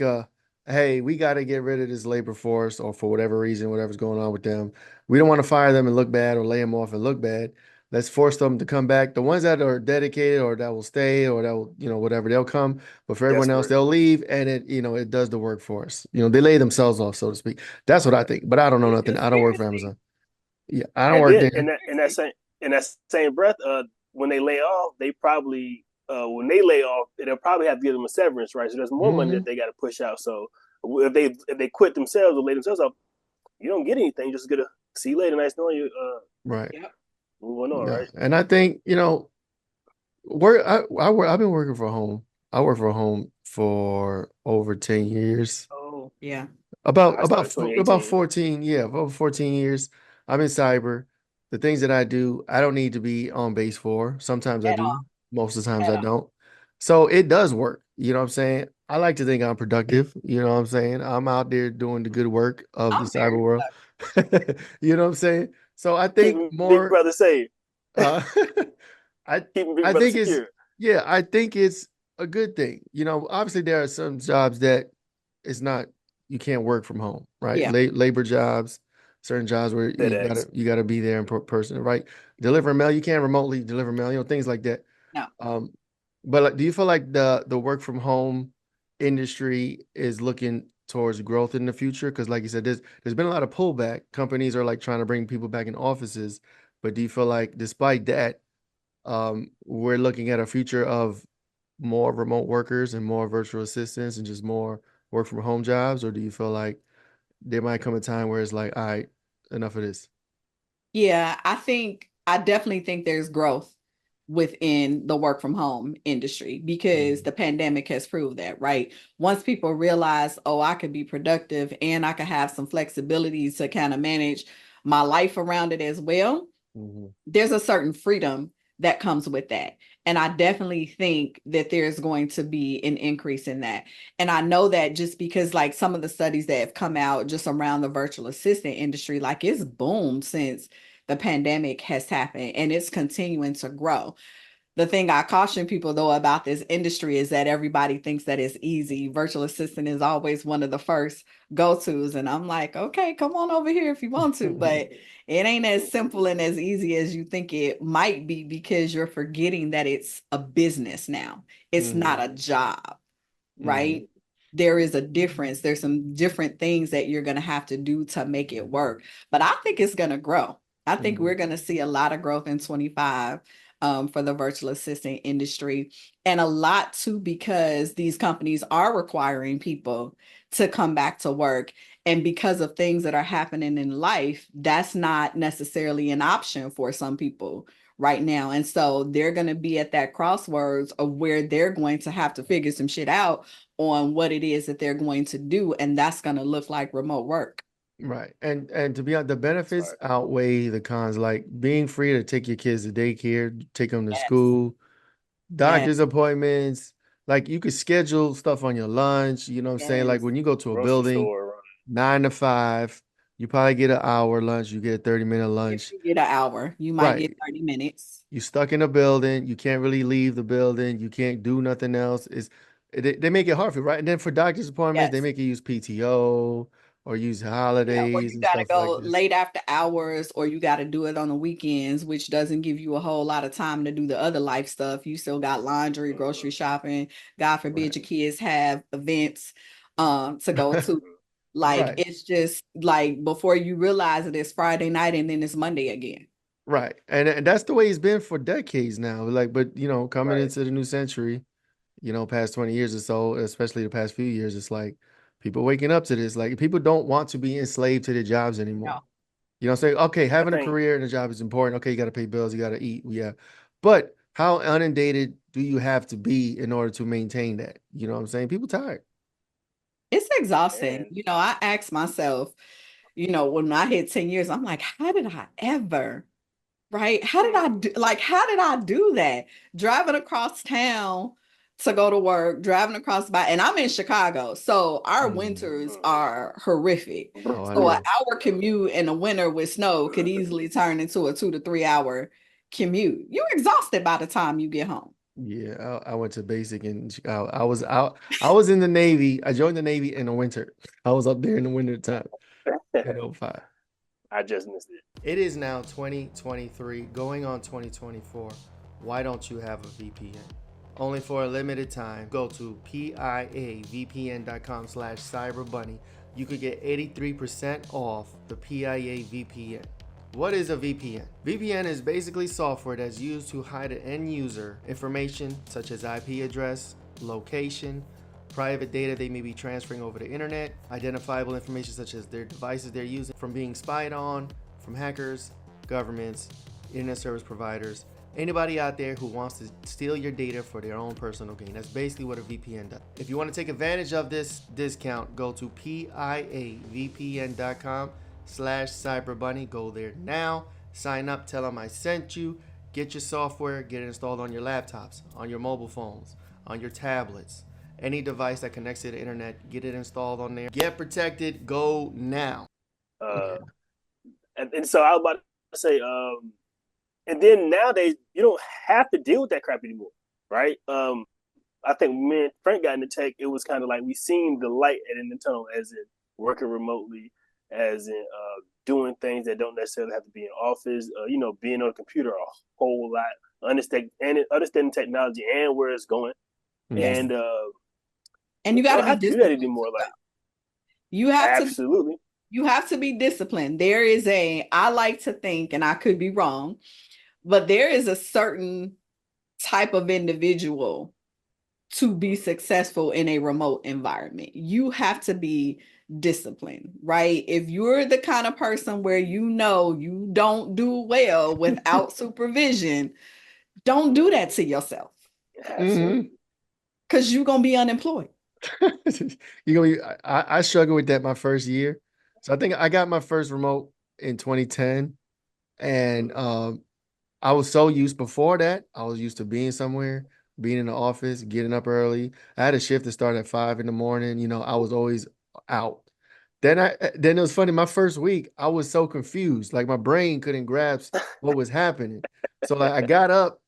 Speaker 2: hey, we got to get rid of this labor force, or for whatever reason, whatever's going on with them. We don't want to fire them and look bad or lay them off and look bad. Let's force them to come back. The ones that are dedicated or that will stay or that will, whatever, they'll come. But for everyone else,
Speaker 1: Desperate.
Speaker 2: they'll leave, and it does the work for us. They lay themselves off, so to speak. That's what I think. But I don't know
Speaker 3: It's
Speaker 2: nothing. I don't work for
Speaker 3: conspiracy.
Speaker 2: Amazon. Yeah, I don't
Speaker 1: And
Speaker 2: work
Speaker 1: then
Speaker 2: there.
Speaker 1: in that same breath, when they lay off, they probably when they lay off, they'll probably have to give them a severance, right? So there's more money that
Speaker 2: Hmm.
Speaker 1: they got to push out. So if they quit themselves or lay themselves off, you don't get anything. You just get a see you later, nice knowing you.
Speaker 2: Right.
Speaker 3: Yep.
Speaker 1: Moving on,
Speaker 2: Yeah.
Speaker 1: right?
Speaker 2: And I think, I've been working from home. I work from home for over 10 years.
Speaker 3: Oh, yeah.
Speaker 1: I started
Speaker 2: About
Speaker 1: 2018.
Speaker 2: 14, yeah, over 14 years. I'm in cyber. The things that I do, I don't need to be on base for. Sometimes I
Speaker 3: At all.
Speaker 2: do. Most of the times
Speaker 3: At
Speaker 2: I
Speaker 3: all.
Speaker 2: don't. So it does work. You know what I'm saying? I like to think I'm productive. You know what I'm saying? I'm out there doing the good work of the
Speaker 3: I'm
Speaker 2: cyber
Speaker 3: very
Speaker 2: world.
Speaker 3: productive.
Speaker 2: You know what I'm saying? So I think
Speaker 1: Keeping Big
Speaker 2: more
Speaker 1: Brother safe.
Speaker 2: uh I
Speaker 1: Keeping Big
Speaker 2: I
Speaker 1: Brother
Speaker 2: think it's
Speaker 1: secure.
Speaker 2: yeah, I think it's a good thing. Obviously there are some jobs that it's not you can't work from home, right?
Speaker 3: Yeah.
Speaker 2: Labor jobs, certain jobs where you
Speaker 1: FedEx.
Speaker 2: gotta you gotta be there in person, right? Deliver mail, you can't remotely deliver mail, things like that.
Speaker 3: No.
Speaker 2: Um, but like, do you feel like the work from home industry is looking towards growth in the future? Because like you said, there's been a lot of pullback. Companies are like trying to bring people back in offices, but do you feel like despite that, we're looking at a future of more remote workers and more virtual assistants and just more work from home jobs? Or do you feel like there might come a time where it's like, all right, enough of this?
Speaker 3: Yeah, I definitely think there's growth within the work from home industry because
Speaker 2: Mhm.
Speaker 3: the pandemic has proved that, right? Once people realize, oh, I could be productive and I could have some flexibility to kind of manage my life around it as well,
Speaker 2: Mhm.
Speaker 3: there's a certain freedom that comes with that. And I definitely think that there's going to be an increase in that. And I know that just because, like, some of the studies that have come out just around the virtual assistant industry, like, it's boomed since the pandemic has happened and it's continuing to grow. The thing I caution people though about this industry is that everybody thinks that it's easy. Virtual assistant is always one of the first go-tos. And I'm like, okay, come on over here if you want to. But it ain't as simple and as easy as you think it might be because you're forgetting that it's a business now. It's
Speaker 2: Mhm.
Speaker 3: not a job,
Speaker 2: Mhm.
Speaker 3: right? There is a difference. There's some different things that you're going to have to do to make it work. But I think it's going to grow. I think
Speaker 2: Mhm.
Speaker 3: we're going to see a lot of growth in 25 for the virtual assistant industry. And a lot too, because these companies are requiring people to come back to work. And because of things that are happening in life, that's not necessarily an option for some people right now. And so they're going to be at that crossroads of where they're going to have to figure some shit out on what it is that they're going to do. And that's going to look like remote work.
Speaker 2: Right. And to be honest, the
Speaker 1: That's
Speaker 2: benefits
Speaker 1: right.
Speaker 2: outweigh the cons, like being free to take your kids to daycare, take them to
Speaker 3: Yes.
Speaker 2: school,
Speaker 3: Yes.
Speaker 2: doctor's appointments. Like you could schedule stuff on your lunch. You know what I'm saying? Like
Speaker 3: Yes.
Speaker 2: when you go to a
Speaker 1: Grocery
Speaker 2: building,
Speaker 1: store. Right?
Speaker 2: 9 to 5, you probably get an hour lunch, you get a 30-minute
Speaker 3: If
Speaker 2: lunch.
Speaker 3: you get an hour, you might get
Speaker 2: Right.
Speaker 3: 30 minutes.
Speaker 2: You stuck in a building, you can't really leave the building, you can't do nothing else. They make it hard for you, right? And then for doctor's appointments, they
Speaker 3: Yes.
Speaker 2: make you use PTO or use
Speaker 3: Yeah, or
Speaker 2: holidays
Speaker 3: you
Speaker 2: and
Speaker 3: got to
Speaker 2: stuff like
Speaker 3: go
Speaker 2: this.
Speaker 3: late after hours, or you got to do it on the weekends, which doesn't give you a whole lot of time to do the other life stuff. You still got laundry, grocery shopping. God forbid
Speaker 2: Right.
Speaker 3: your kids have events to go to. Like
Speaker 2: Right.
Speaker 3: it's just like before you realize it, it's Friday night and then it's Monday again.
Speaker 2: Right. And that's the way it's been for decades now. Like, but coming
Speaker 1: Right.
Speaker 2: into the new century, past 20 years or so, especially the past few years, it's like People waking up to this. Like, people don't want to be enslaved to their jobs anymore.
Speaker 3: No.
Speaker 2: You know what I'm saying? Okay, having a
Speaker 1: think-
Speaker 2: career and a job is important. Okay, you got to pay bills, you got to eat. Yeah. But how inundated do you have to be in order to maintain that? You know what I'm saying? People tired.
Speaker 3: It's exhausting.
Speaker 1: Man.
Speaker 3: You know, I ask myself, you know, when I hit 10 years, I'm like, how did I ever, right? How did I do that? Driving across town to go to work, driving across by, and I'm in Chicago, so our winters are horrific.
Speaker 2: Oh, I
Speaker 3: So an
Speaker 2: know.
Speaker 3: hour commute in the winter with snow could easily turn into a 2 to 3 hour commute. You're exhausted by the time you get home.
Speaker 2: Yeah, I went to basic in Chicago. I was out. I was in the Navy. I joined the Navy in the winter. I was up there in the winter time in 05.
Speaker 1: I just missed it.
Speaker 2: It is now 2023, going on 2024. Why don't you have a VPN? Only for a limited time. Go to piavpn.com/cyberbunny. You could get 83% off the PIA VPN. What is a VPN? VPN is basically software that's used to hide an end user information such as IP address, location, private data they may be transferring over the internet, identifiable information such as their devices they're using from being spied on, from hackers, governments, internet service providers, anybody out there who wants to steal your data for their own personal gain. That's basically what a VPN does. If you want to take advantage of this discount, go to piavpn.com/cyberbunny. Go there now, sign up, tell them I sent you, get your software, get it installed on your laptops, on your mobile phones, on your tablets, any device that connects to the internet, get it installed on there. Get protected, go now.
Speaker 1: And so I was about to say, and then nowadays you don't have to deal with that crap anymore, right? I think when Frank got into tech, it was kind of like we seen the light at the end of the tunnel, as in working remotely, as in doing things that don't necessarily have to be in office. You know, being on a computer a whole lot, understanding technology and where it's going,
Speaker 3: Yes.
Speaker 1: and
Speaker 3: you got to
Speaker 1: have
Speaker 3: be
Speaker 1: to do that
Speaker 3: disciplined.
Speaker 1: anymore. Like,
Speaker 3: You have to
Speaker 1: absolutely.
Speaker 3: You have to be disciplined. There is I like to think, and I could be wrong, but there is a certain type of individual to be successful in a remote environment. You have to be disciplined, right? If you're the kind of person where you know you don't do well without supervision, don't do that to yourself.
Speaker 1: Absolutely.
Speaker 3: Because you're going to be unemployed.
Speaker 2: I struggled with that my first year. So I think I got my first remote in 2010. And I was so used before that. I was used to being somewhere, being in the office, getting up early. I had a shift that started at 5 in the morning. You know, I was always out. Then it was funny. My first week, I was so confused. Like, my brain couldn't grasp what was happening. So like, I got up,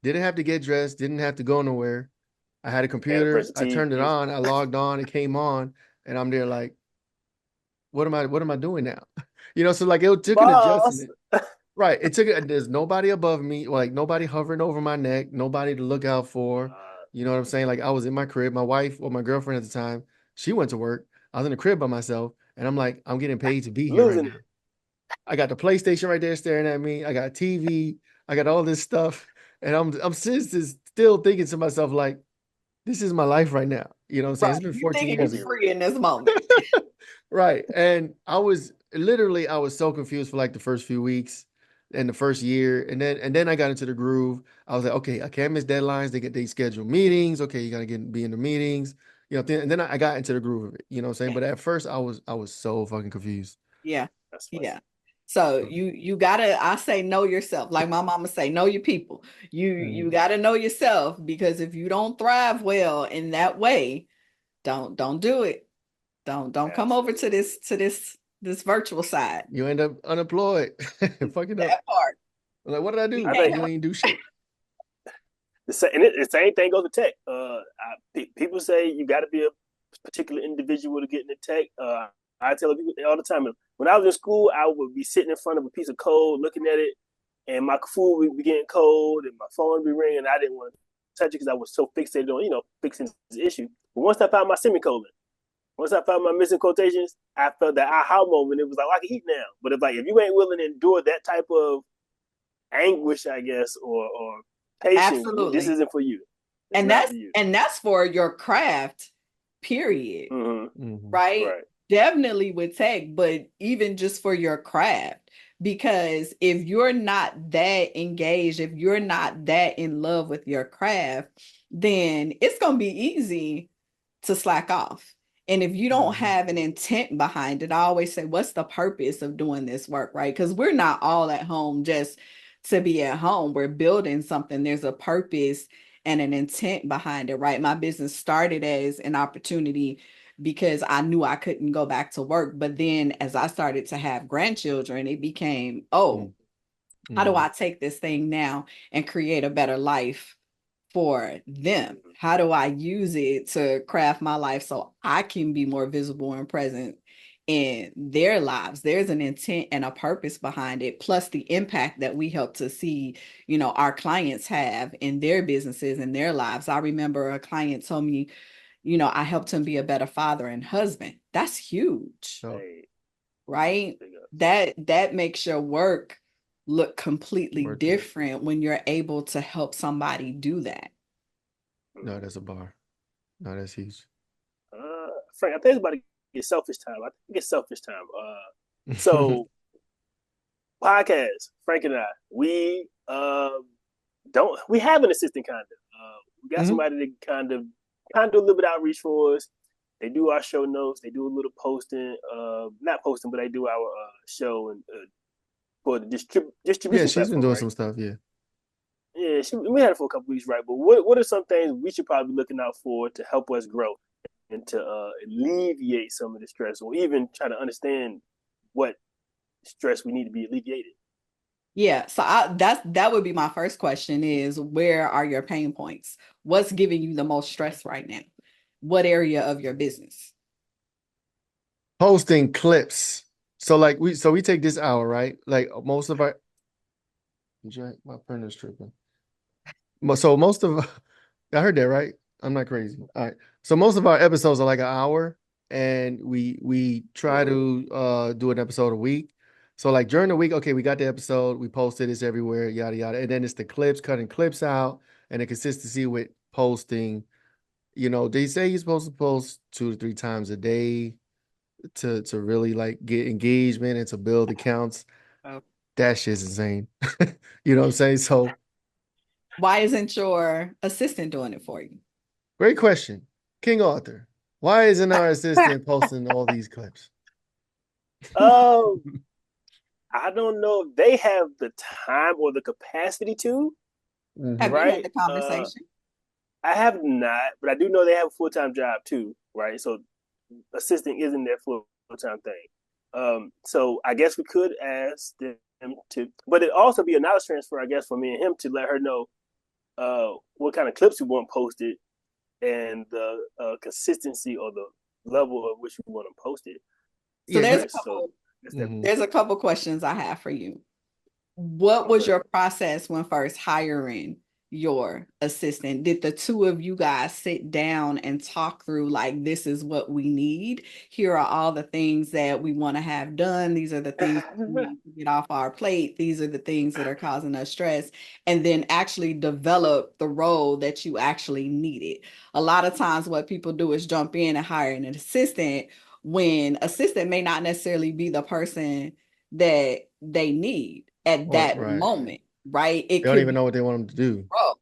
Speaker 2: didn't have to get dressed, didn't have to go nowhere. I had a computer. I turned it on. I logged on. It came on, and I'm there like, what am I doing now? You know, so like it took an adjustment. Right. There's nobody above me, like nobody hovering over my neck, nobody to look out for. You know what I'm saying? Like, I was in my crib. My wife, or my girlfriend at the time, she went to work. I was in the crib by myself, and I'm like, I'm getting paid to be here right now. I got the PlayStation right there staring at me. I got TV. I got all this stuff, and I'm still thinking to myself like, this is my life right now. You know what I'm saying?
Speaker 3: Right.
Speaker 2: It's been 14
Speaker 3: You
Speaker 2: years.
Speaker 3: think it's free in this moment.
Speaker 2: Right. And I was so confused for like the first few weeks and the first year. And then I got into the groove. I was like, okay, I can't miss deadlines. They schedule meetings. Okay, you gotta be in the meetings. You know, and then I got into the groove of it. You know what I'm saying? But at first I was so fucking confused.
Speaker 3: Yeah. Yeah. So you gotta, I say, know yourself. Like my mama say, know your people. You gotta know yourself, because if you don't thrive well in that way, don't do it. Don't come over to this virtual side.
Speaker 2: You end up unemployed. Fucking up.
Speaker 3: That part.
Speaker 2: I'm like, what did I do? You ain't do shit.
Speaker 1: The same thing goes with tech. People say you got to be a particular individual to get into tech. I tell people all the time, when I was in school, I would be sitting in front of a piece of code, looking at it, and my food would be getting cold, and my phone would be ringing, and I didn't want to touch it because I was so fixated on, fixing the issue. But once I found my semicolon, once I found my missing quotations, I felt that aha moment. It was like, I can eat now. But if you ain't willing to endure that type of anguish, I guess, or patience,
Speaker 3: absolutely,
Speaker 1: this isn't for you.
Speaker 3: And that's for your craft. period.
Speaker 1: Mm-hmm.
Speaker 3: Right?
Speaker 1: Right.
Speaker 3: Definitely with tech, but even just for your craft. Because if you're not that engaged, if you're not that in love with your craft, then it's going to be easy to slack off. And if you don't have an intent behind it, I always say, what's the purpose of doing this work, right? Because we're not all at home just to be at home. We're building something. There's a purpose and an intent behind it, right? My business started as an opportunity because I knew I couldn't go back to work. But then as I started to have grandchildren, it became, oh, how do I take this thing now and create a better life for them? How do I use it to craft my life so I can be more visible and present in their lives? There's an intent and a purpose behind it, plus the impact that we help to see, you know, our clients have in their businesses and their lives. I remember a client told me, you know, I helped him be a better father and husband. That's huge,
Speaker 1: Hey,
Speaker 3: right?
Speaker 1: big up.
Speaker 3: That makes your work look completely
Speaker 2: Worth it.
Speaker 3: different when you're able to help somebody do that.
Speaker 2: No, that's a bar. No, that's huge.
Speaker 1: Frank, I think it's about to get selfish time. I think it's selfish time. So podcast, Frank and I, we we have an assistant kind of. We got somebody that kind of do a little bit of outreach for us. They do our show notes. They do a little posting. Not posting, but they do our show and for the distribution.
Speaker 2: Yeah, she's been
Speaker 1: platform,
Speaker 2: doing
Speaker 1: right?
Speaker 2: some stuff. Yeah.
Speaker 1: Yeah, we had it for a couple weeks, right? But what are some things we should probably be looking out for to help us grow and to alleviate some of the stress, or even try to understand what stress we need to be alleviated?
Speaker 3: Yeah, so that would be my first question is, where are your pain points? What's giving you the most stress right now? What area of your business?
Speaker 2: Posting clips. So like we take this hour, right? Like most of our my printer's tripping. So most of I heard that, right? I'm not crazy. All right. So most of our episodes are like an hour, and we try to do an episode a week. So like during the week, okay, we got the episode, we posted this everywhere, yada yada. And then it's the clips, cutting clips out, and the consistency with posting. You know, they say you're supposed to post 2 to 3 times a day to really like get engagement and to build accounts.
Speaker 3: Oh.
Speaker 2: That shit's insane. You know what I'm saying? So
Speaker 3: Why isn't your assistant doing it for you?
Speaker 2: great question. King Arthur, why isn't our assistant posting all these clips?
Speaker 1: I don't know if they have the time or the capacity to.
Speaker 3: Have you
Speaker 1: Right?
Speaker 3: had the conversation?
Speaker 1: I have not, but I do know they have a full-time job too, right? So assisting isn't their full-time thing. So I guess we could ask them to, but it also be a knowledge transfer, I guess, for me and him to let her know what kind of clips we want posted and the consistency or the level of which we want them posted.
Speaker 3: So
Speaker 2: Yeah,
Speaker 3: there's a couple questions I have for you. What was your process when first hiring your assistant? Did the two of you guys sit down and talk through, like, this is what we need? Here are all the things that we want to have done. These are the things we need to get off our plate. These are the things that are causing us stress. And then actually develop the role that you actually needed. A lot of times what people do is jump in and hire an assistant when assistant may not necessarily be the person that they need at that moment, right?
Speaker 2: They don't even know what they want them to do.
Speaker 3: Role.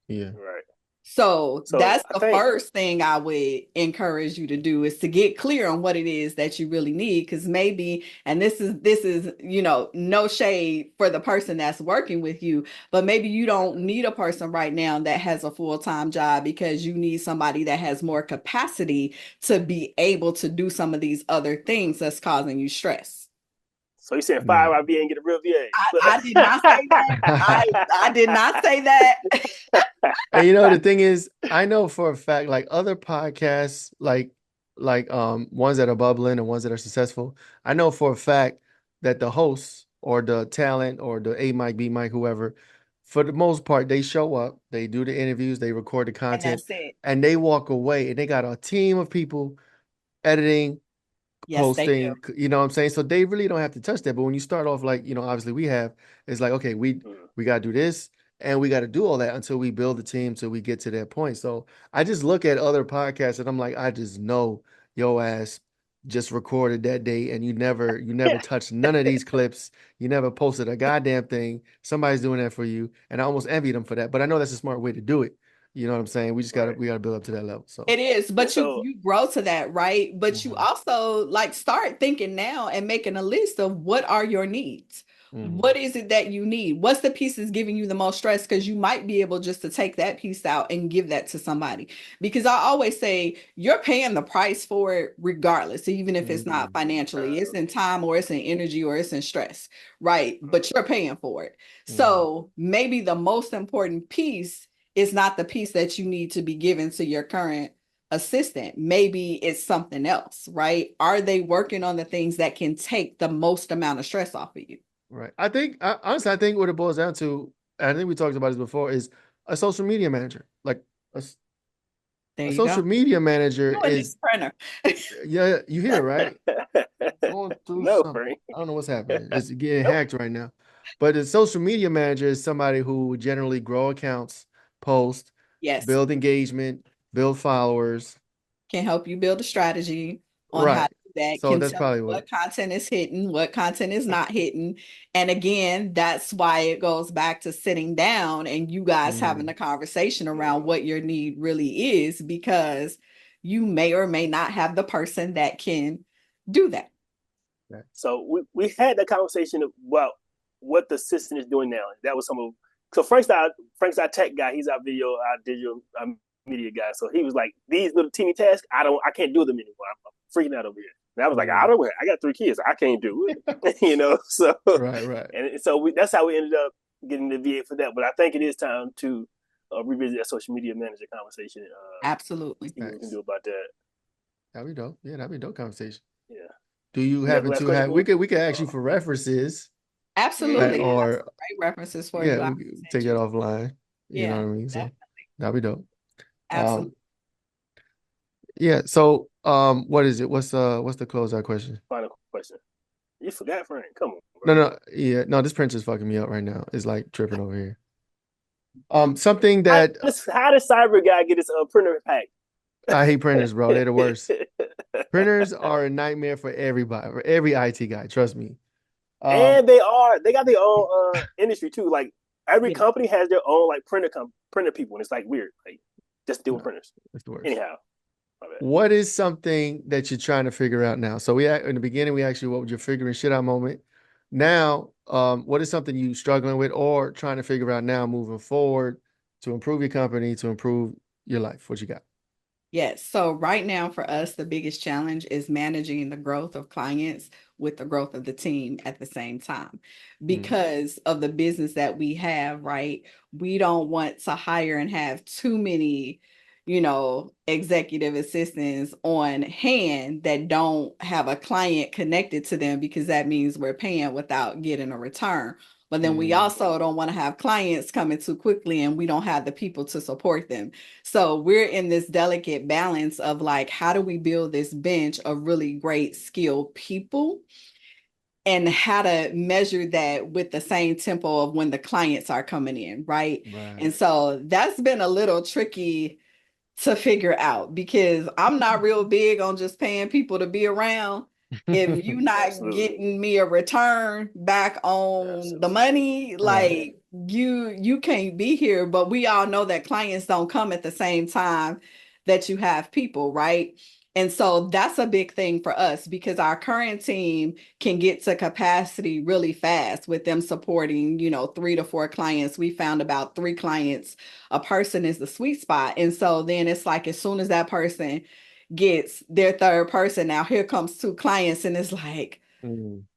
Speaker 2: Yeah.
Speaker 1: Right.
Speaker 3: So that's the first thing I would encourage you to do, is to get clear on what it is that you really need. Because maybe, and this is, you know, no shade for the person that's working with you, but maybe you don't need a person right now that has a full-time job, because you need somebody that has more capacity to be able to do some of these other things that's causing you stress.
Speaker 1: So you saying fire RV and get a real VA?
Speaker 3: I did not say that. I did not say that.
Speaker 2: And you know, the thing is, I know for a fact, like other podcasts, like ones that are bubbling and ones that are successful, I know for a fact that the hosts or the talent or the A mic, B mic, whoever, for the most part, they show up, they do the interviews, they record the content, and they walk away, and they got a team of people editing, posting, you know what I'm saying? So they really don't have to touch that. But when you start off, like, you know, obviously we have, it's like, okay, we got to do this. And we got to do all that until we build the team, till we get to that point. So I just look at other podcasts and I'm like, I just know your ass just recorded that day and you never touched none of these clips. You never posted a goddamn thing. Somebody's doing that for you. And I almost envy them for that. But I know that's a smart way to do it. You know what I'm saying? We just gotta build up to that level. So
Speaker 3: it is, but you grow to that, right? But you also like start thinking now and making a list of what are your needs. What is it that you need? What's the piece that's giving you the most stress? Because you might be able just to take that piece out and give that to somebody. Because I always say you're paying the price for it regardless, even if it's not financially. It's in time or it's in energy or it's in stress, right? But you're paying for it. So maybe the most important piece is not the piece that you need to be given to your current assistant. Maybe it's something else, right? Are they working on the things that can take the most amount of stress off of you?
Speaker 2: Right. Honestly, I think what it boils down to, and I think we talked about this before, is a social media manager. Like a social media manager is
Speaker 3: printer.
Speaker 2: Yeah, you hear, right? Going through something.
Speaker 1: Frank.
Speaker 2: I don't know what's happening. It's getting hacked right now. But the social media manager is somebody who generally grow accounts, post, build engagement, build followers.
Speaker 3: Can help you build a strategy on how to do that.
Speaker 2: So that's probably
Speaker 3: what content is hitting, what content is not hitting. And again, that's why it goes back to sitting down and you guys having a conversation around what your need really is, because you may or may not have the person that can do that.
Speaker 1: So we had that conversation about what the system is doing now. That was some of, so Frank's our tech guy. He's our digital media guy. So he was like, these little teeny tasks, I can't do them anymore. I'm freaking out over here. And I was like, I got 3 kids. I can't do it. You know, so
Speaker 2: right.
Speaker 1: And so that's how we ended up getting the VA for that. But I think it is time to revisit that social media manager conversation.
Speaker 3: Absolutely.
Speaker 1: See what we can do about that.
Speaker 2: That'd be dope. Yeah, that'd be a dope conversation.
Speaker 1: Yeah.
Speaker 2: Do you happen to have? We could ask you for references.
Speaker 3: Absolutely.
Speaker 2: Or
Speaker 3: great references for
Speaker 2: you.
Speaker 3: Yeah,
Speaker 2: we could take that offline. You know what I mean? So that'd be dope.
Speaker 3: Absolutely.
Speaker 2: Yeah. So what is it? What's the closeout question?
Speaker 1: Final question. You forgot, Frank. Come on, bro.
Speaker 2: No. Yeah. No, this print is fucking me up right now. It's like tripping over here. Something that
Speaker 1: how does Cyber Guy get his printer pack?
Speaker 2: I hate printers, bro. They're the worst. Printers are a nightmare for everybody, for every IT guy. Trust me.
Speaker 1: And they got their own industry too. Like every company has their own like printer people, and it's like weird. Like just deal with printers.
Speaker 2: It's the worst.
Speaker 1: Anyhow.
Speaker 2: What is something that you're trying to figure out now? So in the beginning, we asked you what was your figuring shit out moment. Now, what is something you struggling with or trying to figure out now moving forward to improve your company, to improve your life? What you got?
Speaker 3: Yes. So right now for us, the biggest challenge is managing the growth of clients with the growth of the team at the same time because of the business that we have, right? We don't want to hire and have too many, executive assistants on hand that don't have a client connected to them, because that means we're paying without getting a return. But then we also don't want to have clients coming too quickly and we don't have the people to support them. So we're in this delicate balance of like, how do we build this bench of really great skilled people and how to measure that with the same tempo of when the clients are coming in, right? And so that's been a little tricky to figure out, because I'm not real big on just paying people to be around. If you're not getting me a return back on the money, like you can't be here. But we all know that clients don't come at the same time that you have people, right? And so that's a big thing for us, because our current team can get to capacity really fast with them supporting, 3 to 4 clients. We found about 3 clients a person is the sweet spot. And so then it's like, as soon as that person gets their 3rd person, now here comes 2 clients, and it's like,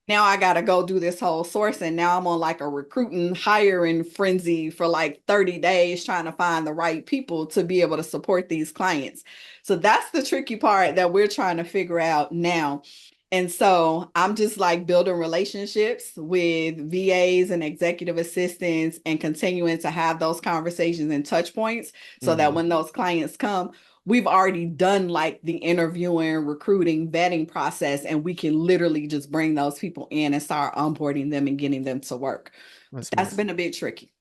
Speaker 3: now I got to go do this whole sourcing. Now I'm on like a recruiting, hiring frenzy for like 30 days trying to find the right people to be able to support these clients. So that's the tricky part that we're trying to figure out now. And so I'm just like building relationships with VAs and executive assistants and continuing to have those conversations and touch points so that when those clients come, we've already done like the interviewing, recruiting, vetting process, and we can literally just bring those people in and start onboarding them and getting them to work. That's been a bit tricky.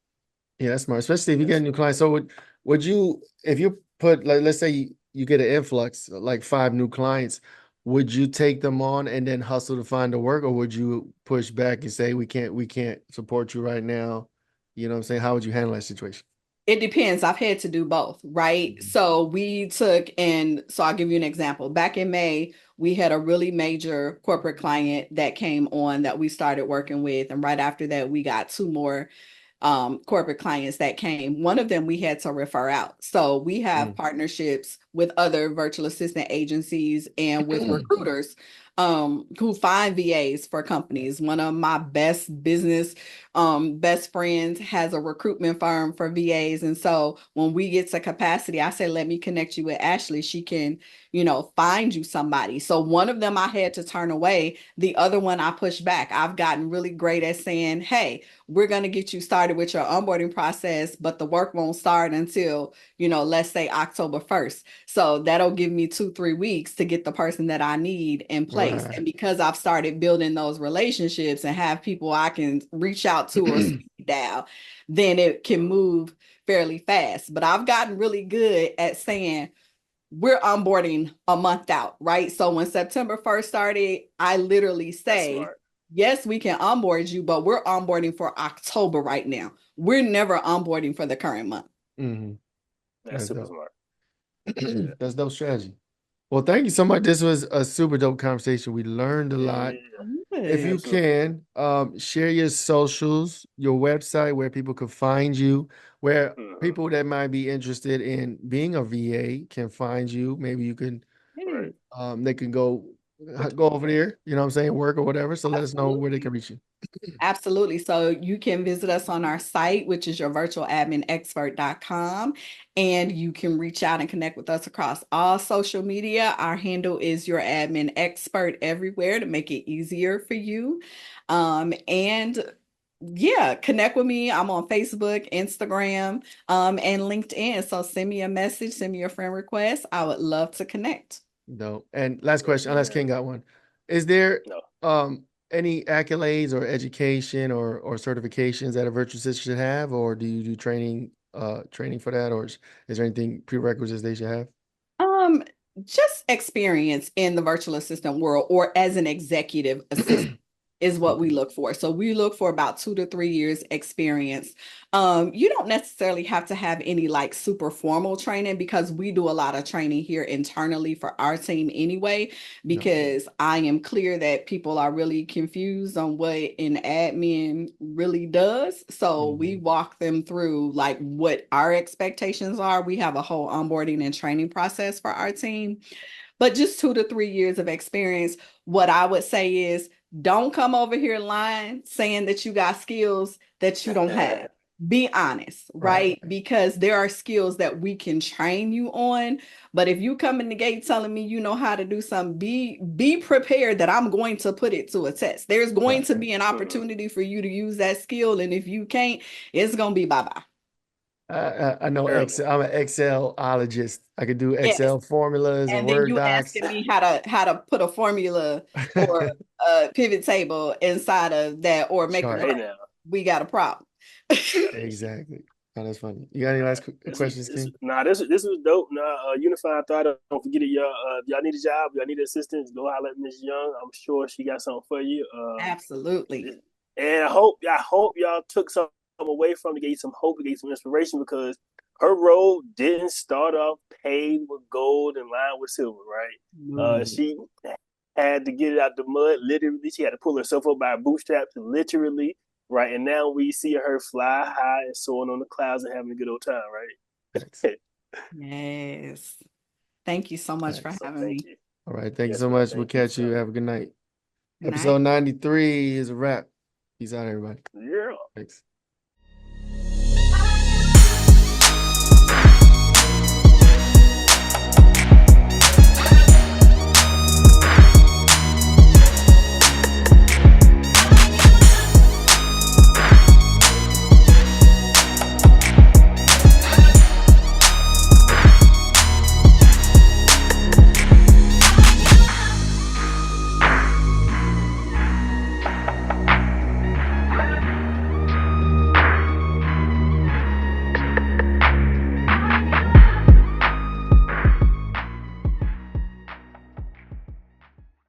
Speaker 2: Yeah, that's smart, especially if you get a new client. So would you, if you put, like, let's say you get an influx, like 5 new clients, would you take them on and then hustle to find the work, or would you push back and say we can't support you right now? You know what I'm saying? How would you handle that situation?
Speaker 3: It depends. I've had to do both, right? So we took, and so I'll give you an example. Back in May, we had a really major corporate client that came on that we started working with. And right after that, we got 2 more corporate clients that came. One of them we had to refer out. So we have partnerships with other virtual assistant agencies and with recruiters who find VAs for companies. One of my best friends has a recruitment firm for VAs. And so when we get to capacity, I say, let me connect you with Ashley. She can, find you somebody. So one of them I had to turn away. The other one I pushed back. I've gotten really great at saying, hey, we're going to get you started with your onboarding process, but the work won't start until, let's say October 1st. So that'll give me 2-3 weeks to get the person that I need in place.
Speaker 2: Right.
Speaker 3: And because I've started building those relationships and have people I can reach out to or speed dial, then it can move fairly fast. But I've gotten really good at saying, we're onboarding a month out, right? So when September 1st started, I literally say, yes, we can onboard you, but we're onboarding for October right now. We're never onboarding for the current month.
Speaker 1: That's super smart.
Speaker 2: That's dope strategy. Well, thank you so much. This was a super dope conversation. We learned a lot. If you can, share your socials, your website, where people can find you, where people that might be interested in being a VA can find you. Maybe you can, they can go over there, you know what I'm saying, work or whatever. So let us know where they can reach you.
Speaker 3: Absolutely. So you can visit us on our site, which is yourvirtualadminexpert.com, and you can reach out and connect with us across all social media. Our handle is YourAdminExpert everywhere to make it easier for you. And yeah, connect with me. I'm on Facebook, Instagram, and LinkedIn. So send me a message, send me a friend request. I would love to connect.
Speaker 2: No. And last question, unless King got one. Is there any accolades or education or certifications that a virtual assistant should have, or do you do training for that, or is there anything prerequisites they should have?
Speaker 3: Just experience in the virtual assistant world or as an executive assistant is what we look for. So we look for about 2 to 3 years experience. You don't necessarily have to have any like super formal training, because we do a lot of training here internally for our team anyway, because I am clear that people are really confused on what an admin really does. So we walk them through like what our expectations are. We have a whole onboarding and training process for our team. But just 2 to 3 years of experience. What I would say is, don't come over here lying, saying that you got skills that you don't have. Be honest, right? Because there are skills that we can train you on. But if you come in the gate telling me you know how to do something, be prepared that I'm going to put it to a test. There's going to be an opportunity for you to use that skill. And if you can't, it's going to be bye-bye.
Speaker 2: I know Excel. I'm an Excelologist. I could do Excel formulas and
Speaker 3: then
Speaker 2: Word
Speaker 3: you
Speaker 2: docs.
Speaker 3: asking me how to put a formula or a pivot table inside of that or make it work. We got a problem.
Speaker 2: Exactly. Oh, that's funny. You got any last questions, King?
Speaker 1: This was dope. Unified Thought. Don't forget it, y'all. Y'all need a job. Y'all need assistance. Go holler at Miss Young. I'm sure she got something for you.
Speaker 3: Absolutely.
Speaker 1: And I hope y'all took something away from it, gave you some hope, gave you some inspiration, because her road didn't start off paved with gold and lined with silver, right? She had to get it out the mud, literally. She had to pull herself up by her bootstraps, literally, right? And now we see her fly high and soaring on the clouds and having a good old time, right?
Speaker 3: Yes. Thank you so much for having me.
Speaker 2: All right. Thank you so much. We'll catch you. Have a good night. Episode 93 is a wrap. Peace out, everybody.
Speaker 1: Yeah.
Speaker 2: Thanks.